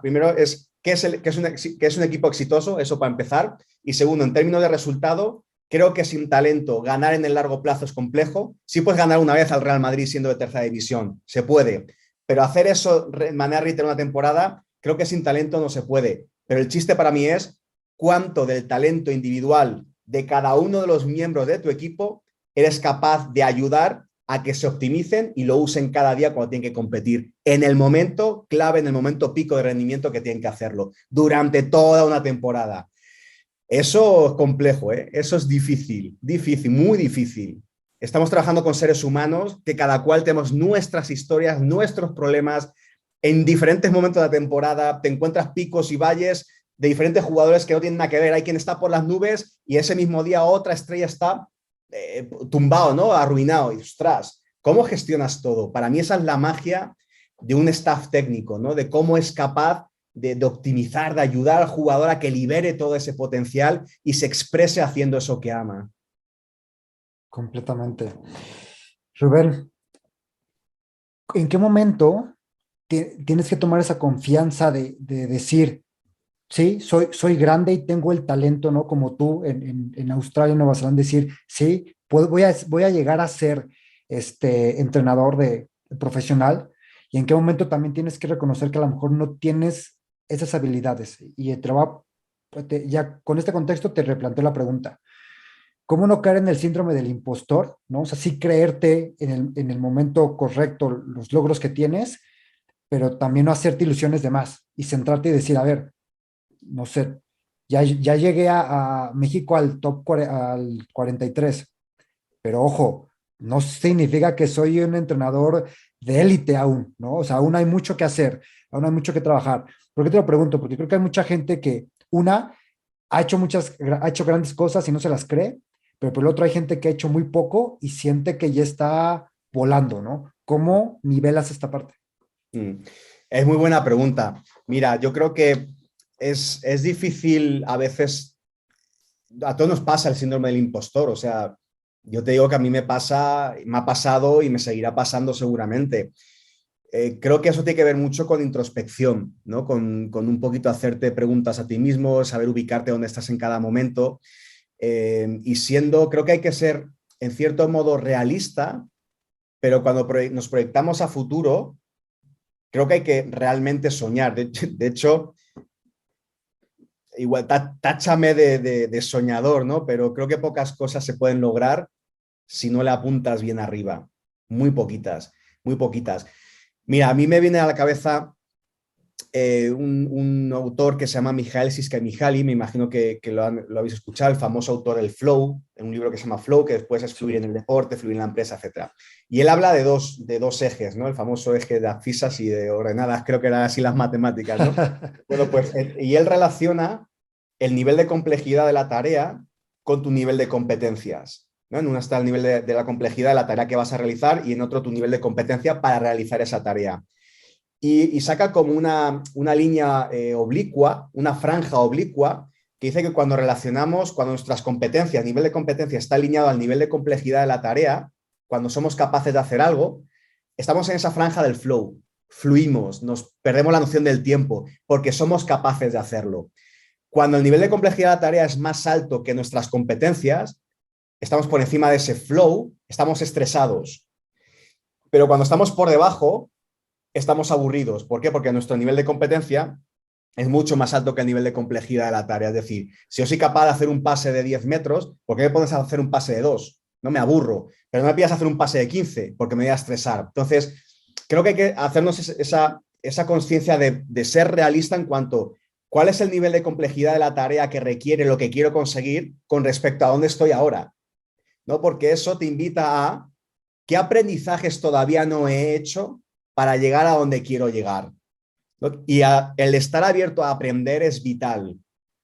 primero es ¿qué es un equipo exitoso? Eso para empezar. Y segundo, en términos de resultado, creo que sin talento ganar en el largo plazo es complejo. Sí puedes ganar una vez al Real Madrid siendo de tercera división, se puede. Pero hacer eso de manera reiterada una temporada, creo que sin talento no se puede. Pero el chiste para mí es cuánto del talento individual de cada uno de los miembros de tu equipo eres capaz de ayudar a que se optimicen y lo usen cada día cuando tienen que competir. En el momento clave, en el momento pico de rendimiento que tienen que hacerlo, durante toda una temporada. Eso es complejo, ¿eh? Eso es difícil, difícil, muy difícil. Estamos trabajando con seres humanos que cada cual tenemos nuestras historias, nuestros problemas. En diferentes momentos de la temporada te encuentras picos y valles de diferentes jugadores que no tienen nada que ver. Hay quien está por las nubes y ese mismo día otra estrella está tumbado, ¿no? Arruinado. Y ostras, ¿cómo gestionas todo? Para mí esa es la magia de un staff técnico, ¿no? De cómo es capaz de optimizar, de ayudar al jugador a que libere todo ese potencial y se exprese haciendo eso que ama. Completamente. Rubén, ¿en qué momento tienes que tomar esa confianza de decir, sí, soy grande y tengo el talento, ¿no? Como tú en Australia y Nueva Zelanda, decir, sí, voy a llegar a ser entrenador profesional, y en qué momento también tienes que reconocer que a lo mejor no tienes esas habilidades. Y ya con este contexto te replanteo la pregunta. ¿Cómo no caer en el síndrome del impostor, ¿no? O sea, sí creerte en el momento correcto los logros que tienes, pero también no hacerte ilusiones de más y centrarte y decir, a ver, no sé, ya llegué a México al 43, pero ojo, no significa que soy un entrenador de élite aún, ¿no? O sea, aún hay mucho que hacer, aún hay mucho que trabajar. ¿Por qué te lo pregunto? Porque creo que hay mucha gente que, ha hecho grandes cosas y no se las cree, pero por el otro hay gente que ha hecho muy poco y siente que ya está volando, ¿no? ¿Cómo nivelas esta parte? Es muy buena pregunta. Mira, yo creo que es difícil a veces, a todos nos pasa el síndrome del impostor, o sea, yo te digo que a mí me pasa, me ha pasado y me seguirá pasando seguramente. Creo que eso tiene que ver mucho con introspección, ¿no? Con un poquito hacerte preguntas a ti mismo, saber ubicarte dónde estás en cada momento y creo que hay que ser en cierto modo realista, pero cuando nos proyectamos a futuro, creo que hay que realmente soñar. De hecho, igual táchame de soñador, ¿no? Pero creo que pocas cosas se pueden lograr si no le apuntas bien arriba. Muy poquitas, muy poquitas. Mira, a mí me viene a la cabeza un autor que se llama Mihaly Csikszentmihalyi, me imagino que lo habéis escuchado, el famoso autor del Flow, en un libro que se llama Flow, que después es fluir en el deporte, fluir en la empresa, etc. Y él habla de dos ejes, ¿no? El famoso eje de abscisas y de ordenadas, creo que eran así las matemáticas, ¿no? Bueno, pues, y él relaciona el nivel de complejidad de la tarea con tu nivel de competencias, ¿no? En una está el nivel de la complejidad de la tarea que vas a realizar y en otro tu nivel de competencia para realizar esa tarea. Y saca como una línea oblicua, una franja oblicua, que dice que cuando nuestras competencias, nivel de competencia está alineado al nivel de complejidad de la tarea, cuando somos capaces de hacer algo, estamos en esa franja del flow, fluimos, nos perdemos la noción del tiempo, porque somos capaces de hacerlo. Cuando el nivel de complejidad de la tarea es más alto que nuestras competencias, estamos por encima de ese flow, estamos estresados. Pero cuando estamos por debajo, estamos aburridos. ¿Por qué? Porque nuestro nivel de competencia es mucho más alto que el nivel de complejidad de la tarea. Es decir, si yo soy capaz de hacer un pase de 10 metros, ¿por qué me pones a hacer un pase de 2? No me aburro. Pero no me pidas hacer un pase de 15 porque me voy a estresar. Entonces, creo que hay que hacernos esa conciencia de ser realista en cuanto a cuál es el nivel de complejidad de la tarea que requiere lo que quiero conseguir con respecto a dónde estoy ahora, ¿no? Porque eso te invita a qué aprendizajes todavía no he hecho para llegar a donde quiero llegar, ¿no? Y el estar abierto a aprender es vital.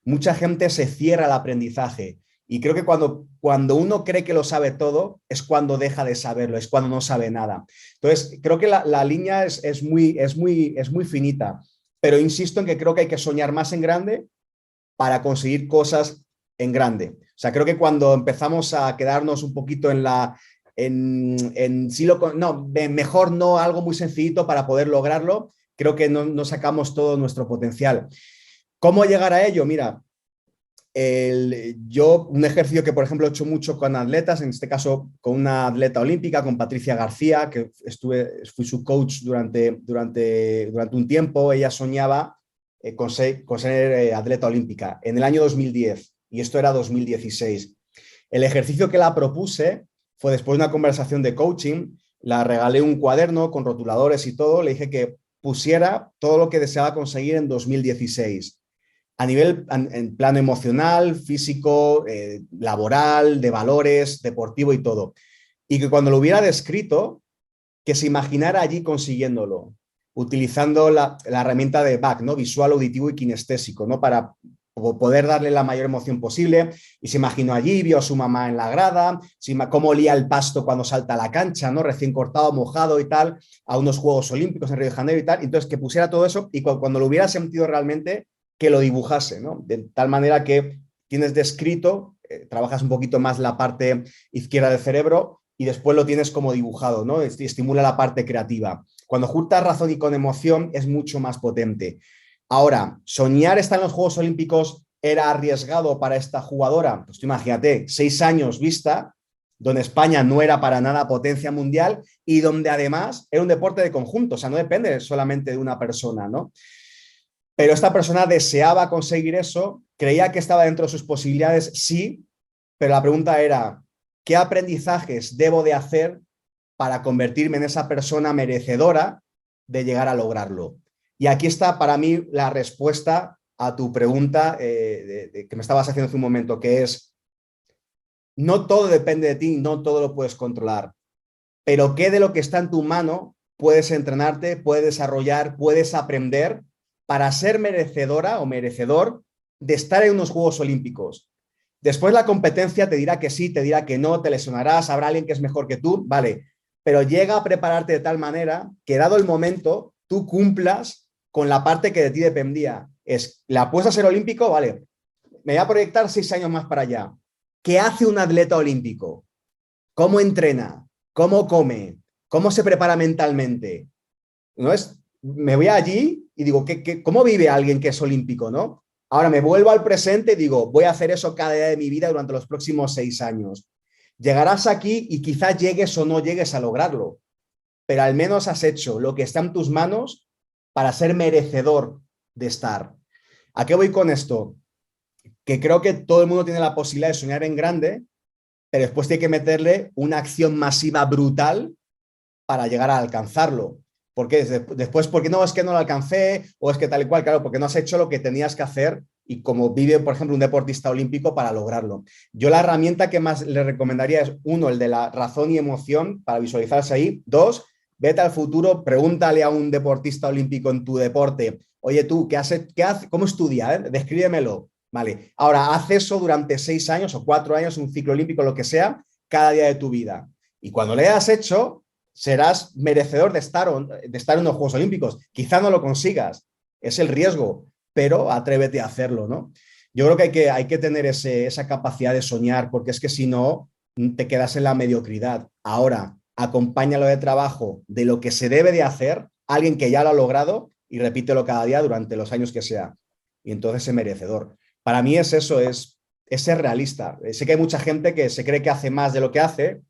Mucha gente se cierra al aprendizaje y creo que cuando uno cree que lo sabe todo es cuando deja de saberlo, es cuando no sabe nada. Entonces, creo que la línea es muy finita, pero insisto en que creo que hay que soñar más en grande para conseguir cosas en grande. O sea, creo que cuando empezamos a quedarnos un poquito mejor no, algo muy sencillito para poder lograrlo, creo que no sacamos todo nuestro potencial. ¿Cómo llegar a ello? Mira, un ejercicio que, por ejemplo, he hecho mucho con atletas, en este caso con una atleta olímpica, con Patricia García, que fui su coach durante un tiempo. Ella soñaba con ser atleta olímpica en el año 2010 y esto era 2016. El ejercicio que la propuse fue después de una conversación de coaching, la regalé un cuaderno con rotuladores y todo, le dije que pusiera todo lo que deseaba conseguir en 2016. en plano emocional, físico, laboral, de valores, deportivo y todo. Y que cuando lo hubiera descrito, que se imaginara allí consiguiéndolo, utilizando la herramienta de BAC, ¿no? Visual, auditivo y kinestésico, ¿no? Para poder darle la mayor emoción posible. Y se imaginó allí, vio a su mamá en la grada, cómo olía el pasto cuando salta a la cancha, ¿no? Recién cortado, mojado y tal, a unos Juegos Olímpicos en Río de Janeiro y tal. Entonces, que pusiera todo eso y cuando lo hubiera sentido realmente, que lo dibujase, ¿no? De tal manera que tienes descrito, trabajas un poquito más la parte izquierda del cerebro y después lo tienes como dibujado, ¿no? Estimula la parte creativa. Cuando juntas razón y con emoción es mucho más potente. Ahora, soñar estar en los Juegos Olímpicos era arriesgado para esta jugadora. Pues tú imagínate, 6 años vista, donde España no era para nada potencia mundial y donde además era un deporte de conjunto, o sea, no depende solamente de una persona, ¿no? Pero esta persona deseaba conseguir eso, creía que estaba dentro de sus posibilidades, sí, pero la pregunta era, ¿qué aprendizajes debo de hacer para convertirme en esa persona merecedora de llegar a lograrlo? Y aquí está para mí la respuesta a tu pregunta que me estabas haciendo hace un momento, que es, no todo depende de ti, no todo lo puedes controlar, pero ¿qué de lo que está en tu mano puedes entrenarte, puedes desarrollar, puedes aprender para ser merecedora o merecedor de estar en unos Juegos Olímpicos? Después la competencia te dirá que sí, te dirá que no, te lesionarás, habrá alguien que es mejor que tú, vale, pero llega a prepararte de tal manera que dado el momento, tú cumplas con la parte que de ti dependía. Es, ¿la apuesta a ser olímpico? Vale, me voy a proyectar 6 años más para allá. ¿Qué hace un atleta olímpico? ¿Cómo entrena? ¿Cómo come? ¿Cómo se prepara mentalmente? ¿No es? Me voy allí y digo, ¿cómo vive alguien que es olímpico, no? Ahora me vuelvo al presente y digo, voy a hacer eso cada día de mi vida durante los próximos 6 años. Llegarás aquí y quizás llegues o no llegues a lograrlo, pero al menos has hecho lo que está en tus manos para ser merecedor de estar. ¿A qué voy con esto? Que creo que todo el mundo tiene la posibilidad de soñar en grande, pero después tiene que meterle una acción masiva brutal para llegar a alcanzarlo. ¿Por qué? Después, ¿por qué no? Es que no lo alcancé o es que tal y cual, claro, porque no has hecho lo que tenías que hacer y como vive, por ejemplo, un deportista olímpico para lograrlo. Yo la herramienta que más le recomendaría es, uno, el de la razón y emoción para visualizarse ahí. Dos, vete al futuro, pregúntale a un deportista olímpico en tu deporte, oye tú, ¿cómo estudia? Descríbemelo. Vale, ahora haz eso durante 6 años o 4 años, un ciclo olímpico, lo que sea, cada día de tu vida. Y cuando lo hayas hecho, serás merecedor de estar en los Juegos Olímpicos. Quizá no lo consigas, es el riesgo, pero atrévete a hacerlo, ¿no? Yo creo que hay que tener esa capacidad de soñar, porque es que si no, te quedas en la mediocridad. Ahora, acompáñalo de trabajo de lo que se debe de hacer, alguien que ya lo ha logrado, y repítelo cada día durante los años que sea. Y entonces es merecedor. Para mí es eso, es ser realista. Sé que hay mucha gente que se cree que hace más de lo que hace,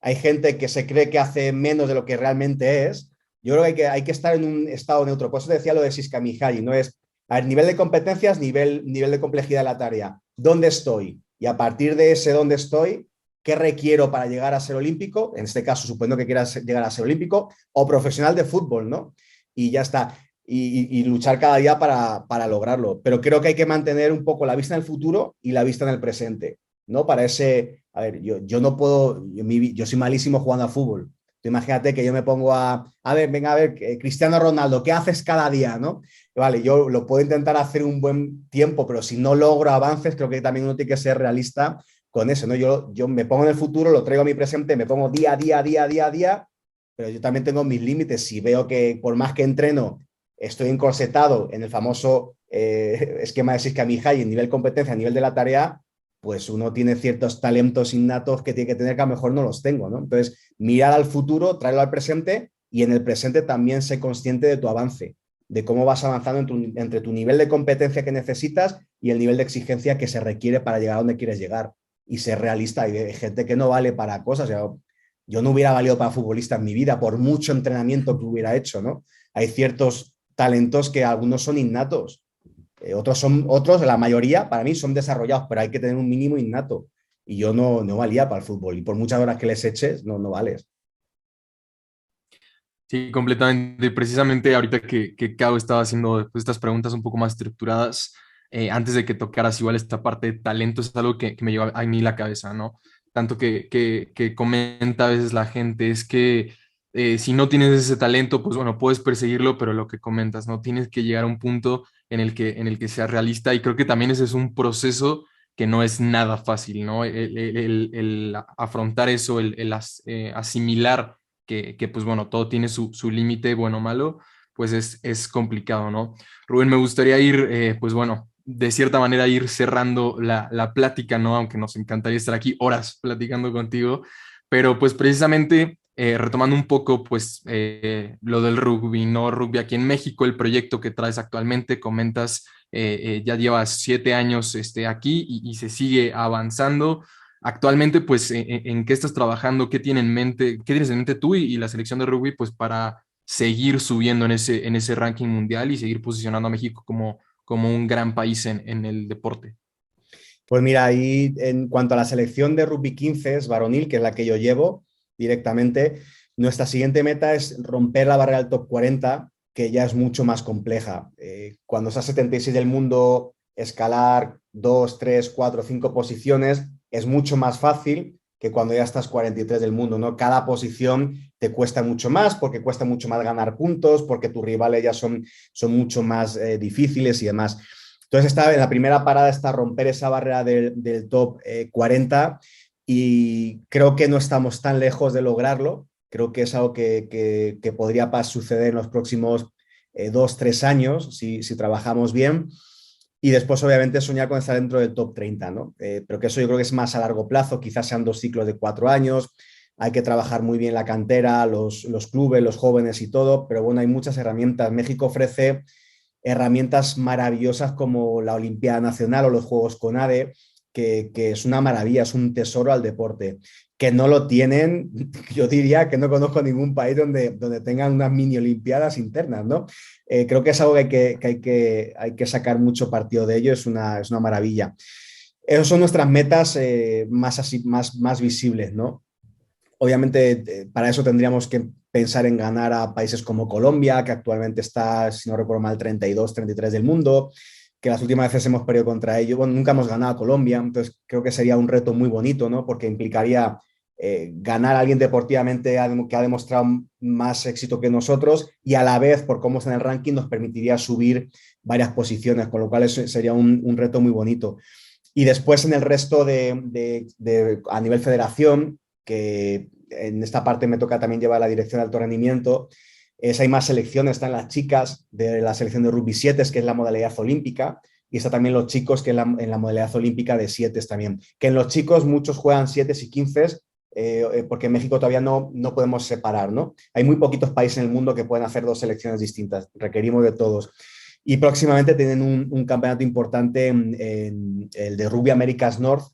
hay gente que se cree que hace menos de lo que realmente es. Yo creo que hay que estar en un estado neutro. Por eso decía lo de Siska Mihaly, no es, a ver, nivel de competencias, nivel de complejidad de la tarea. ¿Dónde estoy? Y a partir de ese dónde estoy, ¿qué requiero para llegar a ser olímpico? En este caso, suponiendo que quieras llegar a ser olímpico o profesional de fútbol, ¿no? Y ya está. Y luchar cada día para lograrlo. Pero creo que hay que mantener un poco la vista en el futuro y la vista en el presente, ¿no? Para ese, a ver, yo no puedo, yo soy malísimo jugando a fútbol. Tú imagínate que yo me pongo a ver, venga, a ver, Cristiano Ronaldo, ¿qué haces cada día, no? Vale, yo lo puedo intentar hacer un buen tiempo, pero si no logro avances, creo que también uno tiene que ser realista con eso, ¿no? Yo me pongo en el futuro, lo traigo a mi presente, me pongo día a día, día a día, a día, pero yo también tengo mis límites. Si veo que por más que entreno, estoy encorsetado en el famoso esquema de Siska Mihaly, en nivel competencia, a nivel de la tarea, pues uno tiene ciertos talentos innatos que tiene que tener que a lo mejor no los tengo, ¿no? Entonces, mirar al futuro, traerlo al presente y en el presente también ser consciente de tu avance, de cómo vas avanzando entre tu nivel de competencia que necesitas y el nivel de exigencia que se requiere para llegar a donde quieres llegar. Y ser realista. Hay gente que no vale para cosas. Yo no hubiera valido para futbolista en mi vida por mucho entrenamiento que hubiera hecho, ¿no? Hay ciertos talentos que algunos son innatos. Otros, la mayoría, para mí, son desarrollados, pero hay que tener un mínimo innato. Y yo no valía para el fútbol. Y por muchas horas que les eches, no vales. Sí, completamente. Precisamente ahorita que Cao estaba haciendo pues, estas preguntas un poco más estructuradas, antes de que tocaras igual esta parte de talento, es algo que me lleva a mí la cabeza, ¿no? Tanto que comenta a veces la gente es que si no tienes ese talento, pues bueno, puedes perseguirlo, pero lo que comentas, ¿no? Tienes que llegar a un punto en el que sea realista y creo que también ese es un proceso que no es nada fácil, ¿no? El afrontar eso, asimilar pues bueno, todo tiene su límite, bueno o malo, pues es complicado, ¿no? Rubén, me gustaría ir, pues bueno, de cierta manera ir cerrando la plática, ¿no? Aunque nos encantaría estar aquí horas platicando contigo, pero pues precisamente retomando un poco, pues lo del rugby, ¿no? Rugby aquí en México, el proyecto que traes actualmente, comentas, ya llevas 7 años aquí y se sigue avanzando. Actualmente, pues, ¿en qué estás trabajando? ¿Qué tiene en mente, qué tienes en mente tú y la selección de rugby, pues, para seguir subiendo en ese ranking mundial y seguir posicionando a México como un gran país en el deporte? Pues mira, ahí en cuanto a la selección de rugby 15 es varonil, que es la que yo llevo directamente, nuestra siguiente meta es romper la barrera del top 40, que ya es mucho más compleja. Cuando estás 76 del mundo, escalar 2, 3, 4, 5 posiciones es mucho más fácil que cuando ya estás 43 del mundo, ¿no? Cada posición te cuesta mucho más porque cuesta mucho más ganar puntos, porque tus rivales ya son mucho más difíciles y demás. Entonces, en la primera parada está romper esa barrera del top 40 y creo que no estamos tan lejos de lograrlo. Creo que es algo que podría suceder en los próximos 2, 3 años si trabajamos bien. Y después, obviamente, soñar con estar dentro del top 30, ¿no? Pero que eso yo creo que es más a largo plazo, quizás sean 2 ciclos de 4 años. Hay que trabajar muy bien la cantera, los clubes, los jóvenes y todo, pero bueno, hay muchas herramientas. México ofrece herramientas maravillosas como la Olimpiada Nacional o los Juegos CONADE, que es una maravilla, es un tesoro al deporte. Que no lo tienen, yo diría que no conozco ningún país donde tengan unas mini Olimpiadas internas, ¿no? Creo que es algo hay que sacar mucho partido de ello, es una maravilla. Esas son nuestras metas más visibles, ¿no? Obviamente, para eso tendríamos que pensar en ganar a países como Colombia, que actualmente está, si no recuerdo mal, 32, 33 del mundo, que las últimas veces hemos perdido contra ellos. Bueno, nunca hemos ganado a Colombia, entonces creo que sería un reto muy bonito, ¿no? Porque implicaría ganar a alguien deportivamente que ha demostrado más éxito que nosotros y a la vez, por cómo está en el ranking, nos permitiría subir varias posiciones, con lo cual eso sería un reto muy bonito. Y después en el resto a nivel federación, que en esta parte me toca también llevar la dirección de alto rendimiento, hay más selecciones, están las chicas de la selección de rugby 7, que es la modalidad olímpica, y está también los chicos, que es en la modalidad olímpica de 7 también. Que en los chicos muchos juegan 7 y 15, porque en México todavía no podemos separar, ¿no? Hay muy poquitos países en el mundo que pueden hacer dos selecciones distintas, requerimos de todos. Y próximamente tienen un campeonato importante en el de Rugby Americas North,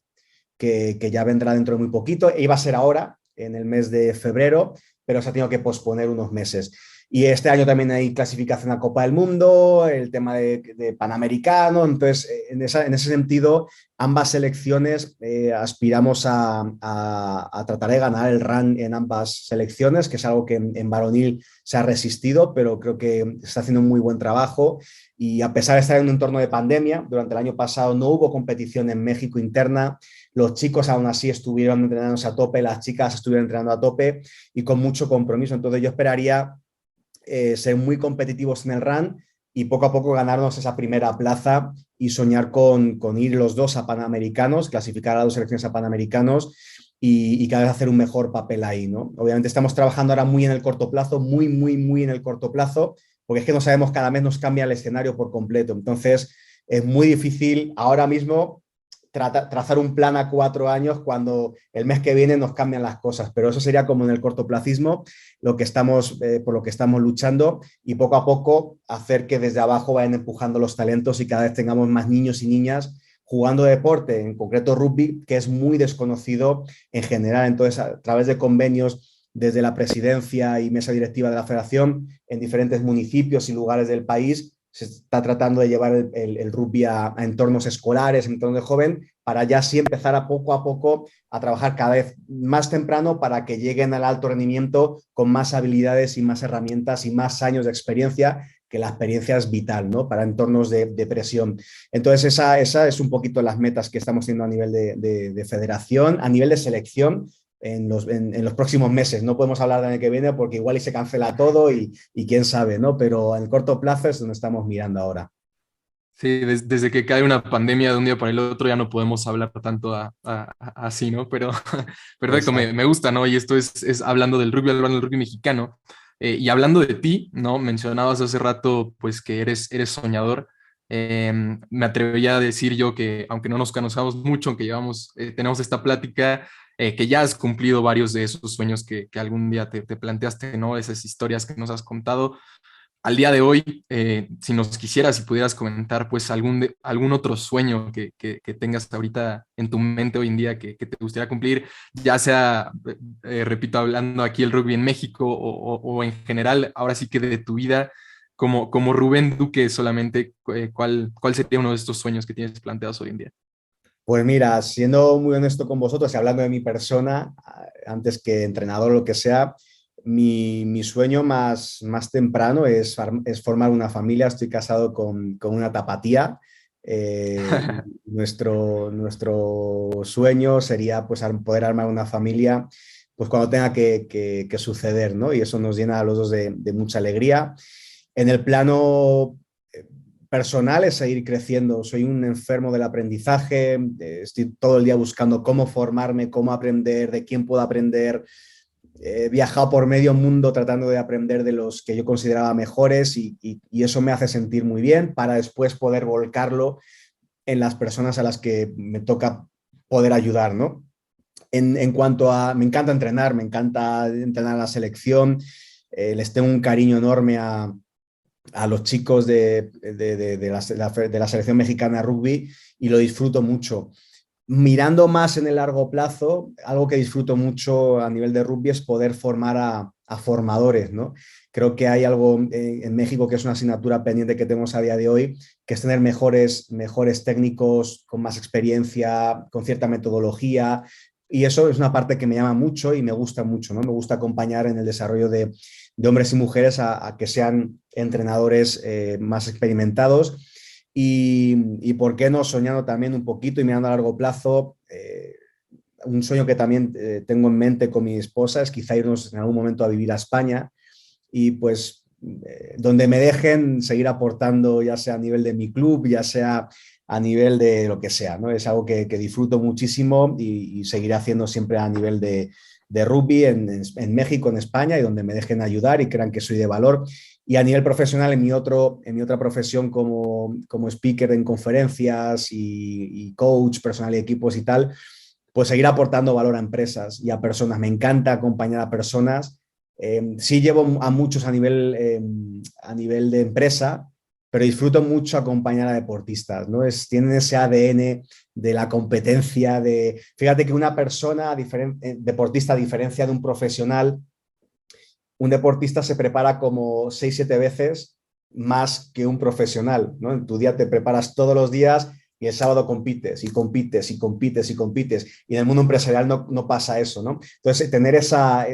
que ya vendrá dentro de muy poquito. Iba a ser ahora, en el mes de febrero, pero se ha tenido que posponer unos meses. Y este año también hay clasificación a Copa del Mundo, el tema de Panamericano. Entonces, en ese sentido, ambas selecciones aspiramos a tratar de ganar el run en ambas selecciones, que es algo que en varonil se ha resistido, pero creo que se está haciendo un muy buen trabajo. Y a pesar de estar en un entorno de pandemia, durante el año pasado no hubo competición en México interna. Los chicos aún así estuvieron entrenándose a tope, las chicas estuvieron entrenando a tope y con mucho compromiso. Entonces yo esperaría ser muy competitivos en el run y poco a poco ganarnos esa primera plaza y soñar con ir los dos a Panamericanos, clasificar a 2 selecciones a Panamericanos y cada vez hacer un mejor papel ahí, ¿no? Obviamente estamos trabajando ahora muy en el corto plazo, muy en el corto plazo, porque es que no sabemos, cada mes nos cambia el escenario por completo. Entonces es muy difícil ahora mismo trazar un plan a 4 años cuando el mes que viene nos cambian las cosas, pero eso sería como en el cortoplacismo por lo que estamos luchando y poco a poco hacer que desde abajo vayan empujando los talentos y cada vez tengamos más niños y niñas jugando deporte, en concreto rugby, que es muy desconocido en general. Entonces, a través de convenios desde la presidencia y mesa directiva de la federación en diferentes municipios y lugares del país, se está tratando de llevar el rugby a entornos escolares, entornos de joven, para ya sí empezar a poco a trabajar cada vez más temprano para que lleguen al alto rendimiento con más habilidades y más herramientas y más años de experiencia, que la experiencia es vital, ¿no? Para entornos de presión. Entonces, esa es un poquito las metas que estamos teniendo a nivel de federación, a nivel de selección. En los próximos meses, no podemos hablar del año que viene porque igual y se cancela todo y quién sabe, ¿no? Pero en el corto plazo es donde estamos mirando ahora. Sí, desde que cae una pandemia de un día para el otro ya no podemos hablar tanto así, ¿no? Pero perfecto, Exacto. me gusta, ¿no? Y esto es hablando del rugby mexicano. Y hablando de ti, ¿no? Mencionabas hace rato, pues, que eres soñador. Me atrevería a decir yo que, aunque no nos conozcamos mucho, aunque tenemos esta plática, que ya has cumplido varios de esos sueños que algún día te planteaste, ¿no? Esas historias que nos has contado al día de hoy, si nos quisieras, si pudieras comentar, pues algún otro sueño que tengas ahorita en tu mente hoy en día que te gustaría cumplir, ya sea, repito, hablando aquí el rugby en México o en general, ahora sí que de tu vida, como Rubén Duque solamente, ¿cuál sería uno de estos sueños que tienes planteados hoy en día? Pues mira, siendo muy honesto con vosotros y hablando de mi persona, antes que entrenador o lo que sea, mi sueño más temprano es formar una familia. Estoy casado con una tapatía. Y nuestro sueño sería pues, poder armar una familia pues, cuando tenga que suceder, ¿no? Y eso nos llena a los dos de mucha alegría. En el plano personal es seguir creciendo. Soy un enfermo del aprendizaje, estoy todo el día buscando cómo formarme, cómo aprender, de quién puedo aprender. He viajado por medio mundo tratando de aprender de los que yo consideraba mejores y eso me hace sentir muy bien para después poder volcarlo en las personas a las que me toca poder ayudar, ¿no? En cuanto a, me encanta entrenar a la selección, les tengo un cariño enorme a los chicos de la selección mexicana de rugby y lo disfruto mucho. Mirando más en el largo plazo, algo que disfruto mucho a nivel de rugby es poder formar a formadores, ¿no? Creo que hay algo en México que es una asignatura pendiente que tenemos a día de hoy, que es tener mejores técnicos con más experiencia, con cierta metodología, y eso es una parte que me llama mucho y me gusta mucho, ¿no? Me gusta acompañar en el desarrollo de hombres y mujeres a que sean entrenadores más experimentados y por qué no soñando también un poquito y mirando a largo plazo. Un sueño que también tengo en mente con mi esposa es quizá irnos en algún momento a vivir a España y pues donde me dejen seguir aportando, ya sea a nivel de mi club, ya sea a nivel de lo que sea, ¿no? Es algo que disfruto muchísimo y seguiré haciendo siempre a nivel de rugby en México, en España, y donde me dejen ayudar y crean que soy de valor. Y a nivel profesional, en mi otra profesión como speaker en conferencias y coach personal y equipos y tal, pues seguir aportando valor a empresas y a personas. Me encanta acompañar a personas. Sí llevo a muchos a nivel de empresa, pero disfruto mucho acompañar a deportistas, ¿no? Tienen ese ADN de la competencia, fíjate que una persona deportista, a diferencia de un profesional, un deportista se prepara como 6, 7 veces más que un profesional, ¿no? En tu día te preparas todos los días y el sábado compites y compites y compites y compites. Y en el mundo empresarial no pasa eso, ¿no? Entonces, tener esa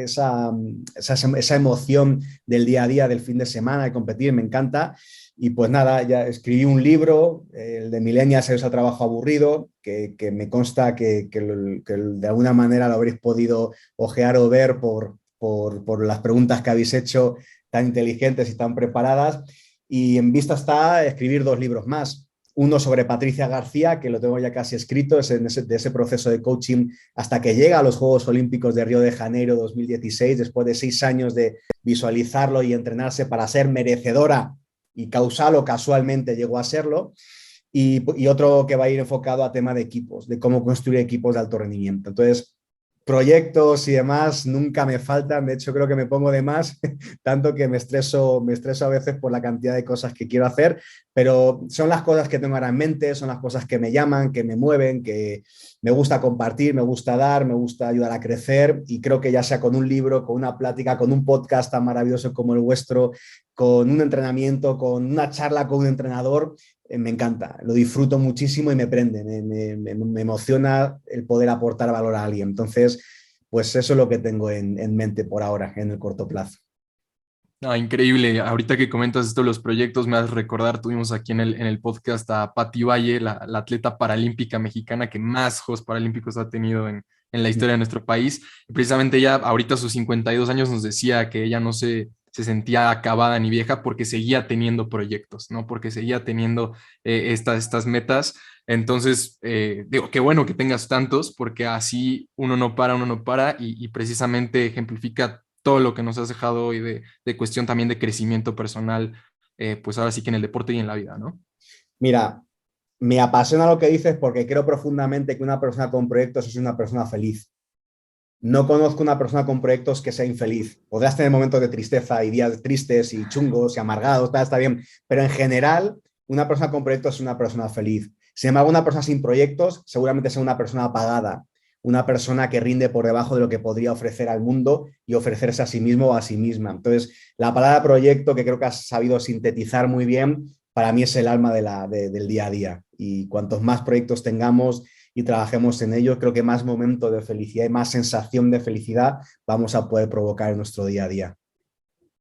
emoción del día a día, del fin de semana, de competir, me encanta. Y pues nada, ya escribí un libro, el de Millennials es el trabajo aburrido, que me consta que de alguna manera lo habréis podido ojear o ver por las preguntas que habéis hecho tan inteligentes y tan preparadas. Y en vista está escribir 2 libros más. Uno sobre Patricia García, que lo tengo ya casi escrito, es de ese proceso de coaching hasta que llega a los Juegos Olímpicos de Río de Janeiro 2016, después de 6 años de visualizarlo y entrenarse para ser merecedora y causal o casualmente llegó a serlo. Y otro que va a ir enfocado a tema de equipos, de cómo construir equipos de alto rendimiento. Entonces, proyectos y demás nunca me faltan, de hecho creo que me pongo de más, tanto que me estreso a veces por la cantidad de cosas que quiero hacer, pero son las cosas que tengo ahora en mente, son las cosas que me llaman, que me mueven, que me gusta compartir, me gusta dar, me gusta ayudar a crecer y creo que ya sea con un libro, con una plática, con un podcast tan maravilloso como el vuestro, con un entrenamiento, con una charla con un entrenador, me encanta, lo disfruto muchísimo y me prende, me emociona el poder aportar valor a alguien. Entonces, pues eso es lo que tengo en mente por ahora, en el corto plazo. Ah, increíble. Ahorita que comentas esto de los proyectos, me hace recordar, tuvimos aquí en el podcast a Patti Valle, la atleta paralímpica mexicana que más Juegos Paralímpicos ha tenido en la historia de nuestro país. Y precisamente ella, ahorita a sus 52 años, nos decía que ella no se sentía acabada ni vieja porque seguía teniendo proyectos, ¿no? Porque seguía teniendo estas metas. Entonces, digo, qué bueno que tengas tantos, porque así uno no para y precisamente ejemplifica todo lo que nos has dejado hoy de cuestión también de crecimiento personal, pues ahora sí que en el deporte y en la vida, ¿no? Mira, me apasiona lo que dices porque creo profundamente que una persona con proyectos es una persona feliz. No conozco una persona con proyectos que sea infeliz. Podrás tener momentos de tristeza y días tristes y chungos y amargados, está bien, pero en general, una persona con proyectos es una persona feliz. Sin embargo, una persona sin proyectos seguramente sea una persona apagada, una persona que rinde por debajo de lo que podría ofrecer al mundo y ofrecerse a sí mismo o a sí misma. Entonces, la palabra proyecto, que creo que has sabido sintetizar muy bien, para mí es el alma del día a día. Y cuantos más proyectos tengamos, y trabajemos en ello, creo que más momentos de felicidad y más sensación de felicidad vamos a poder provocar en nuestro día a día.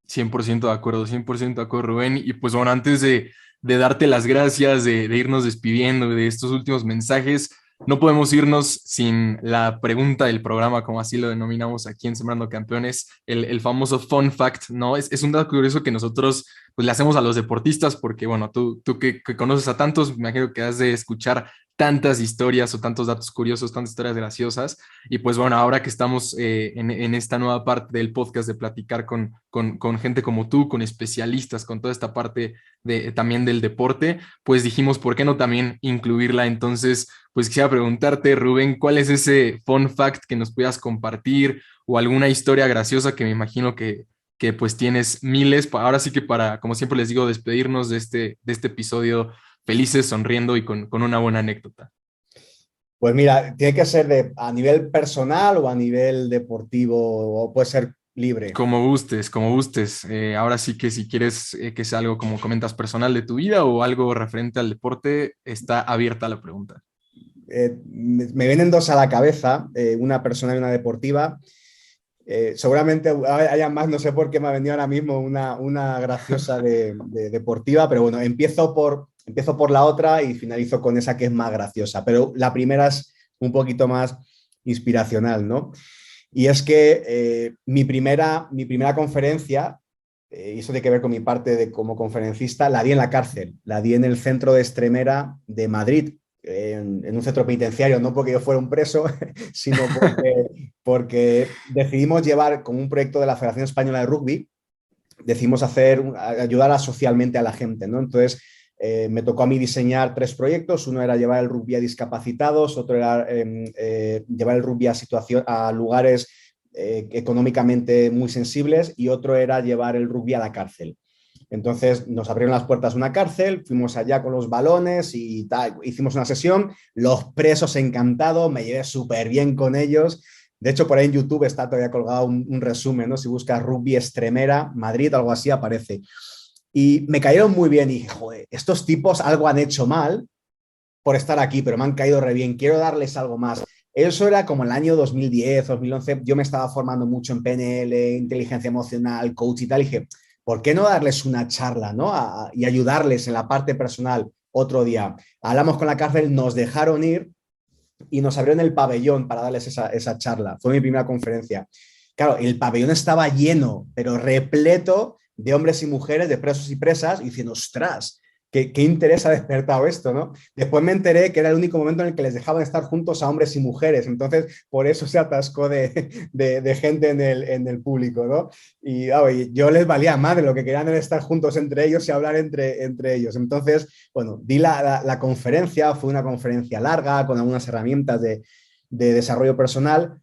100% de acuerdo, 100% de acuerdo, Rubén. Y pues bueno, antes de darte las gracias, de irnos despidiendo de estos últimos mensajes, no podemos irnos sin la pregunta del programa, como así lo denominamos aquí en Sembrando Campeones, el famoso fun fact, ¿no? Es un dato curioso que nosotros pues le hacemos a los deportistas porque, bueno, tú que conoces a tantos, me imagino que has de escuchar tantas historias o tantos datos curiosos, tantas historias graciosas. Y pues bueno, ahora que estamos en esta nueva parte del podcast de platicar con gente como tú, con especialistas, con toda esta parte también del deporte, pues dijimos, ¿por qué no también incluirla? Entonces, pues quisiera preguntarte, Rubén, ¿cuál es ese fun fact que nos puedas compartir o alguna historia graciosa que me imagino que pues tienes miles? Ahora sí que para, como siempre les digo, despedirnos de este episodio felices, sonriendo y con una buena anécdota. Pues mira, tiene que ser a nivel personal o a nivel deportivo, o puede ser libre. Como gustes, como gustes. Ahora sí que si quieres que sea algo como comentas personal de tu vida o algo referente al deporte, está abierta la pregunta. Me vienen dos a la cabeza, una personal y una deportiva. Seguramente haya más, no sé por qué me ha venido ahora mismo una graciosa de deportiva, pero bueno, empiezo por la otra y finalizo con esa que es más graciosa. Pero la primera es un poquito más inspiracional, ¿no? Y es que mi primera conferencia, y eso tiene que ver con mi parte como conferencista, la di en la cárcel, la di en el centro de Extremera de Madrid, en un centro penitenciario, no porque yo fuera un preso, sino porque decidimos llevar con un proyecto de la Federación Española de Rugby, decidimos ayudar socialmente a la gente, ¿no? Entonces, me tocó a mí diseñar 3 proyectos. Uno era llevar el rugby a discapacitados, otro era llevar el rugby a lugares económicamente muy sensibles y otro era llevar el rugby a la cárcel. Entonces nos abrieron las puertas de una cárcel, fuimos allá con los balones y tal, hicimos una sesión, los presos encantados, me llevé súper bien con ellos. De hecho, por ahí en YouTube está todavía colgado un resumen, ¿no? Si buscas Rugby Extremera, Madrid, algo así aparece. Y me cayeron muy bien y dije, joder, estos tipos algo han hecho mal por estar aquí, pero me han caído re bien, quiero darles algo más. Eso era como el año 2010, 2011, yo me estaba formando mucho en PNL, inteligencia emocional, coach y tal, y dije, ¿por qué no darles una charla, ¿no? Y ayudarles en la parte personal otro día? Hablamos con la cárcel, nos dejaron ir y nos abrieron el pabellón para darles esa charla. Fue mi primera conferencia. Claro, el pabellón estaba lleno, pero repleto de hombres y mujeres, de presos y presas, y diciendo, ostras, qué interés ha despertado esto, ¿no? Después me enteré que era el único momento en el que les dejaban estar juntos a hombres y mujeres, entonces por eso se atascó de gente en el público, ¿no? Y yo les valía madre, lo que querían era estar juntos entre ellos y hablar entre ellos. Entonces, bueno, di la conferencia, fue una conferencia larga, con algunas herramientas de desarrollo personal,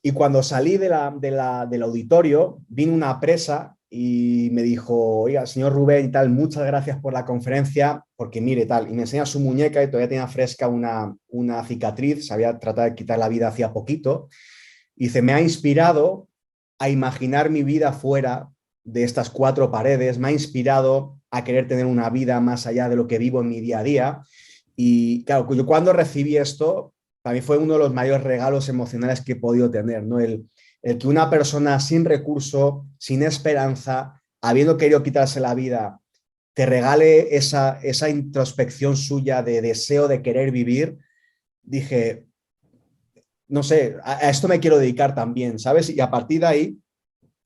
y cuando salí del auditorio, vino una presa y me dijo, oiga, señor Rubén y tal, muchas gracias por la conferencia, porque mire tal, y me enseña su muñeca y todavía tenía fresca una cicatriz, se había tratado de quitar la vida hacía poquito, y dice, me ha inspirado a imaginar mi vida fuera de estas 4 paredes, me ha inspirado a querer tener una vida más allá de lo que vivo en mi día a día. Y claro, yo cuando recibí esto, para mí fue uno de los mayores regalos emocionales que he podido tener, ¿no? El que una persona sin recurso, sin esperanza, habiendo querido quitarse la vida, te regale esa introspección suya de deseo de querer vivir, dije, no sé, a esto me quiero dedicar también, ¿sabes? Y a partir de ahí,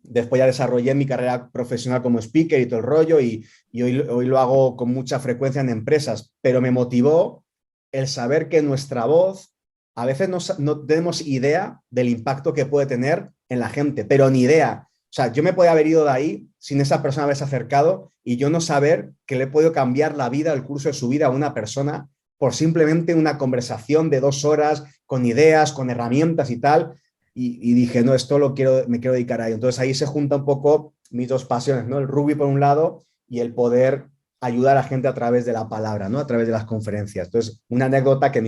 después ya desarrollé mi carrera profesional como speaker y todo el rollo y hoy lo hago con mucha frecuencia en empresas, pero me motivó el saber que nuestra voz a veces no tenemos idea del impacto que puede tener en la gente, pero ni idea. O sea, yo me podía haber ido de ahí sin esa persona haberse acercado y yo no saber que le he podido cambiar la vida, el curso de su vida a una persona por simplemente una conversación de 2 horas con ideas, con herramientas y tal. Y dije, no, me quiero dedicar a ello. Entonces ahí se junta un poco mis dos pasiones, ¿no? El rugby por un lado y el poder ayudar a la gente a través de la palabra, ¿no? A través de las conferencias. Entonces, una anécdota que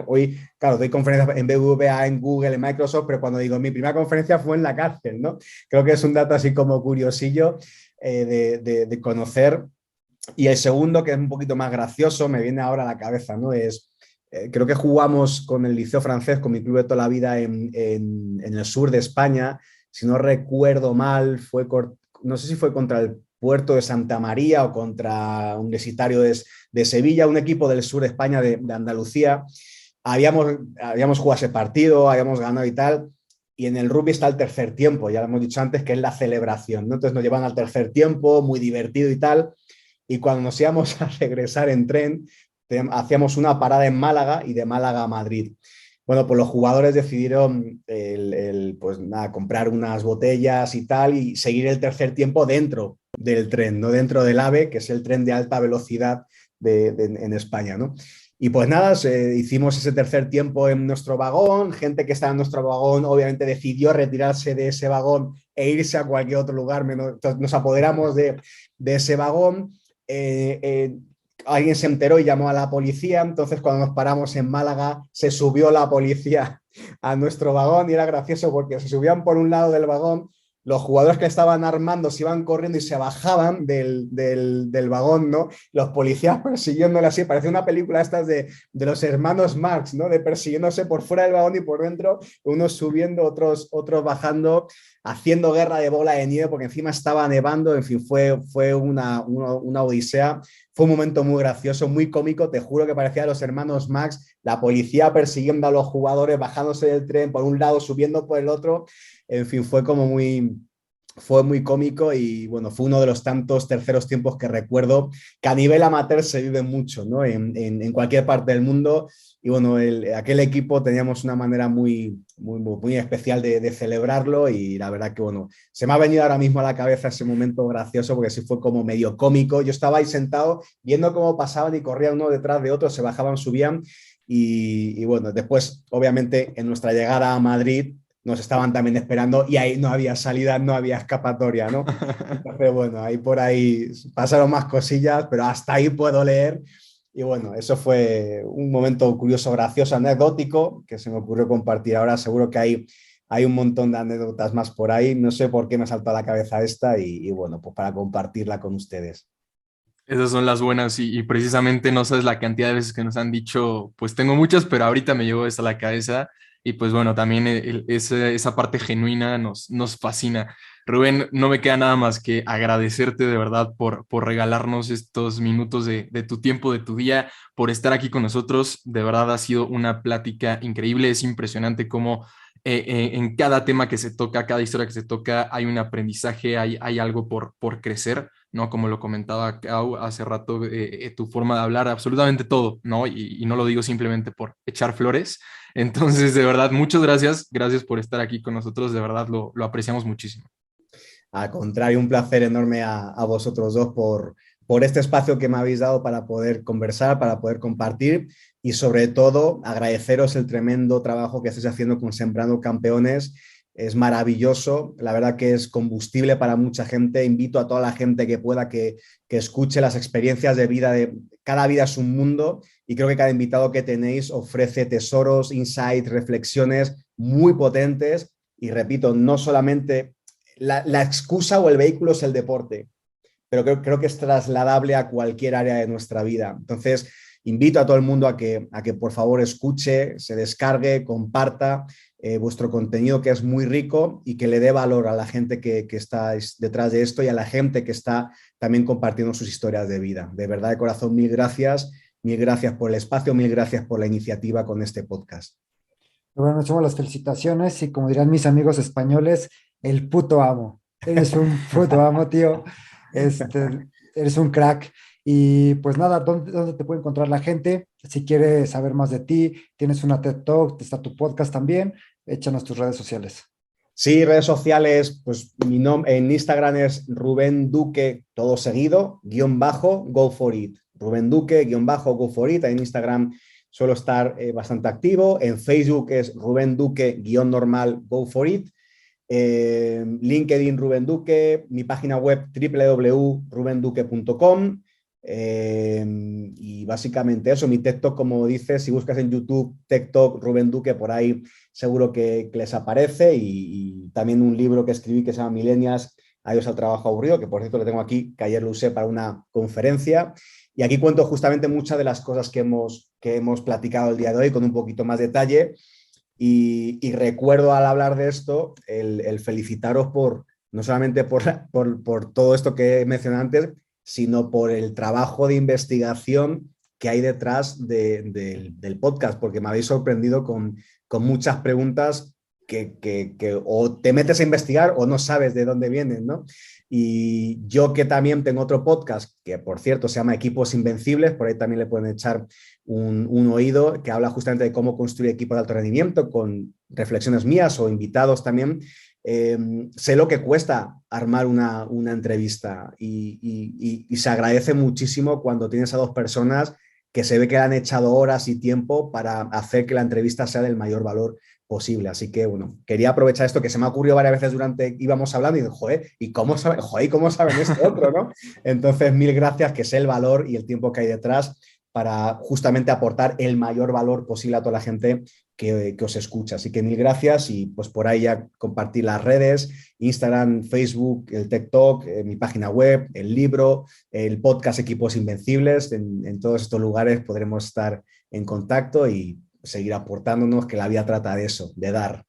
hoy, claro, doy conferencias en BBVA, en Google, en Microsoft, pero cuando digo mi primera conferencia fue en la cárcel, ¿no? Creo que es un dato así como curiosillo de conocer. Y el segundo, que es un poquito más gracioso, me viene ahora a la cabeza, ¿no? Creo que jugamos con el Liceo Francés, con mi club de toda la vida en el sur de España. Si no recuerdo mal, no sé si fue contra el Puerto de Santa María o contra Universitario de Sevilla, un equipo del sur de España, de Andalucía. Habíamos jugado ese partido, habíamos ganado y tal. Y en el rugby está el tercer tiempo, ya lo hemos dicho antes, que es la celebración, ¿no? Entonces nos llevan al tercer tiempo, muy divertido y tal. Y cuando nos íbamos a regresar en tren, hacíamos una parada en Málaga y de Málaga a Madrid. Bueno, pues los jugadores decidieron pues nada, comprar unas botellas y tal y seguir el tercer tiempo dentro del tren, no dentro del AVE, que es el tren de alta velocidad en España, ¿no? Y pues nada, hicimos ese tercer tiempo en nuestro vagón, gente que estaba en nuestro vagón obviamente decidió retirarse de ese vagón e irse a cualquier otro lugar, nos apoderamos de ese vagón. Alguien se enteró y llamó a la policía, entonces cuando nos paramos en Málaga se subió la policía a nuestro vagón y era gracioso porque se subían por un lado del vagón, los jugadores que estaban armando se iban corriendo y se bajaban del vagón, ¿no? Los policías persiguiéndole así, parece una película estas de los hermanos Marx, ¿no? De persiguiéndose por fuera del vagón y por dentro, unos subiendo, otros bajando, haciendo guerra de bola de nieve porque encima estaba nevando, en fin, fue una odisea. Fue un momento muy gracioso, muy cómico, te juro que parecía a los hermanos Max, la policía persiguiendo a los jugadores, bajándose del tren por un lado, subiendo por el otro, en fin, fue muy cómico y bueno, fue uno de los tantos terceros tiempos que recuerdo que a nivel amateur se vive mucho, ¿no? En cualquier parte del mundo y bueno, aquel equipo teníamos una manera muy especial de celebrarlo y la verdad que bueno, se me ha venido ahora mismo a la cabeza ese momento gracioso porque sí fue como medio cómico, yo estaba ahí sentado viendo cómo pasaban y corrían uno detrás de otro, se bajaban, subían y bueno, después obviamente en nuestra llegada a Madrid nos estaban también esperando y ahí no había salida, no había escapatoria, ¿no? Entonces, bueno, ahí por ahí pasaron más cosillas, pero hasta ahí puedo leer. Y bueno, eso fue un momento curioso, gracioso, anecdótico, que se me ocurrió compartir ahora. Seguro que hay un montón de anécdotas más por ahí. No sé por qué me saltó a la cabeza esta y bueno, pues para compartirla con ustedes. Esas son las buenas y precisamente no sabes la cantidad de veces que nos han dicho, pues tengo muchas, pero ahorita me llegó esta a la cabeza y pues bueno, también esa parte genuina nos fascina. Rubén, no me queda nada más que agradecerte de verdad por regalarnos estos minutos de tu tiempo, de tu día, por estar aquí con nosotros. De verdad ha sido una plática increíble, es impresionante cómo en cada tema que se toca, cada historia que se toca, hay un aprendizaje, hay algo por crecer, ¿no? Como lo comentaba Kau hace rato, tu forma de hablar, absolutamente todo, ¿no? Y no lo digo simplemente por echar flores. Entonces, de verdad, muchas gracias. Gracias por estar aquí con nosotros. De verdad, lo apreciamos muchísimo. Al contrario, un placer enorme a vosotros dos por este espacio que me habéis dado para poder conversar, para poder compartir y sobre todo agradeceros el tremendo trabajo que estáis haciendo con Sembrando Campeones. Es maravilloso, la verdad que es combustible para mucha gente. Invito a toda la gente que pueda que escuche las experiencias de vida. Cada vida es un mundo y creo que cada invitado que tenéis ofrece tesoros, insights, reflexiones muy potentes y repito, no solamente la excusa o el vehículo es el deporte, pero creo que es trasladable a cualquier área de nuestra vida. Entonces, invito a todo el mundo a que por favor escuche, se descargue, comparta vuestro contenido, que es muy rico y que le dé valor a la gente que está detrás de esto y a la gente que está también compartiendo sus historias de vida. De verdad, de corazón, mil gracias por el espacio, mil gracias por la iniciativa con este podcast. Bueno, nos echamos las felicitaciones y como dirán mis amigos españoles, el puto amo. Eres un puto amo, tío. Eres un crack. Y pues nada, ¿dónde te puede encontrar la gente? Si quiere saber más de ti, tienes una TED Talk, está tu podcast también, échanos tus redes sociales. Sí, redes sociales, pues mi nombre en Instagram es Rubén Duque, todo seguido, _ go for it. Rubén Duque, _ go for it. En Instagram suelo estar bastante activo. En Facebook es Rubén Duque, _ go for it. LinkedIn Rubén Duque, mi página web www.rubenduque.com. Y básicamente eso, mi TikTok, como dices, si buscas en YouTube TikTok Rubén Duque, por ahí seguro que les aparece, y también un libro que escribí que se llama Millennials, adiós al trabajo aburrido, que por cierto lo tengo aquí, que ayer lo usé para una conferencia, y aquí cuento justamente muchas de las cosas que hemos platicado el día de hoy con un poquito más detalle, y recuerdo al hablar de esto el felicitaros no solamente por todo esto que mencioné antes, sino por el trabajo de investigación que hay detrás del podcast, porque me habéis sorprendido con muchas preguntas que o te metes a investigar o no sabes de dónde vienen, ¿no? Y yo, que también tengo otro podcast, que por cierto se llama Equipos Invencibles, por ahí también le pueden echar un oído, que habla justamente de cómo construir equipos de alto rendimiento, con reflexiones mías o invitados también. Sé lo que cuesta armar una entrevista, y se agradece muchísimo cuando tienes a dos personas que se ve que le han echado horas y tiempo para hacer que la entrevista sea del mayor valor posible. Así que, bueno, quería aprovechar esto que se me ocurrió varias veces durante íbamos hablando, y digo, ¿cómo saben esto otro, no? Entonces, mil gracias, que sé el valor y el tiempo que hay detrás para justamente aportar el mayor valor posible a toda la gente que os escucha. Así que mil gracias, y pues por ahí ya compartir las redes, Instagram, Facebook, el TikTok, mi página web, el libro, el podcast Equipos Invencibles. En todos estos lugares podremos estar en contacto y seguir aportándonos, que la vida trata de eso, de dar.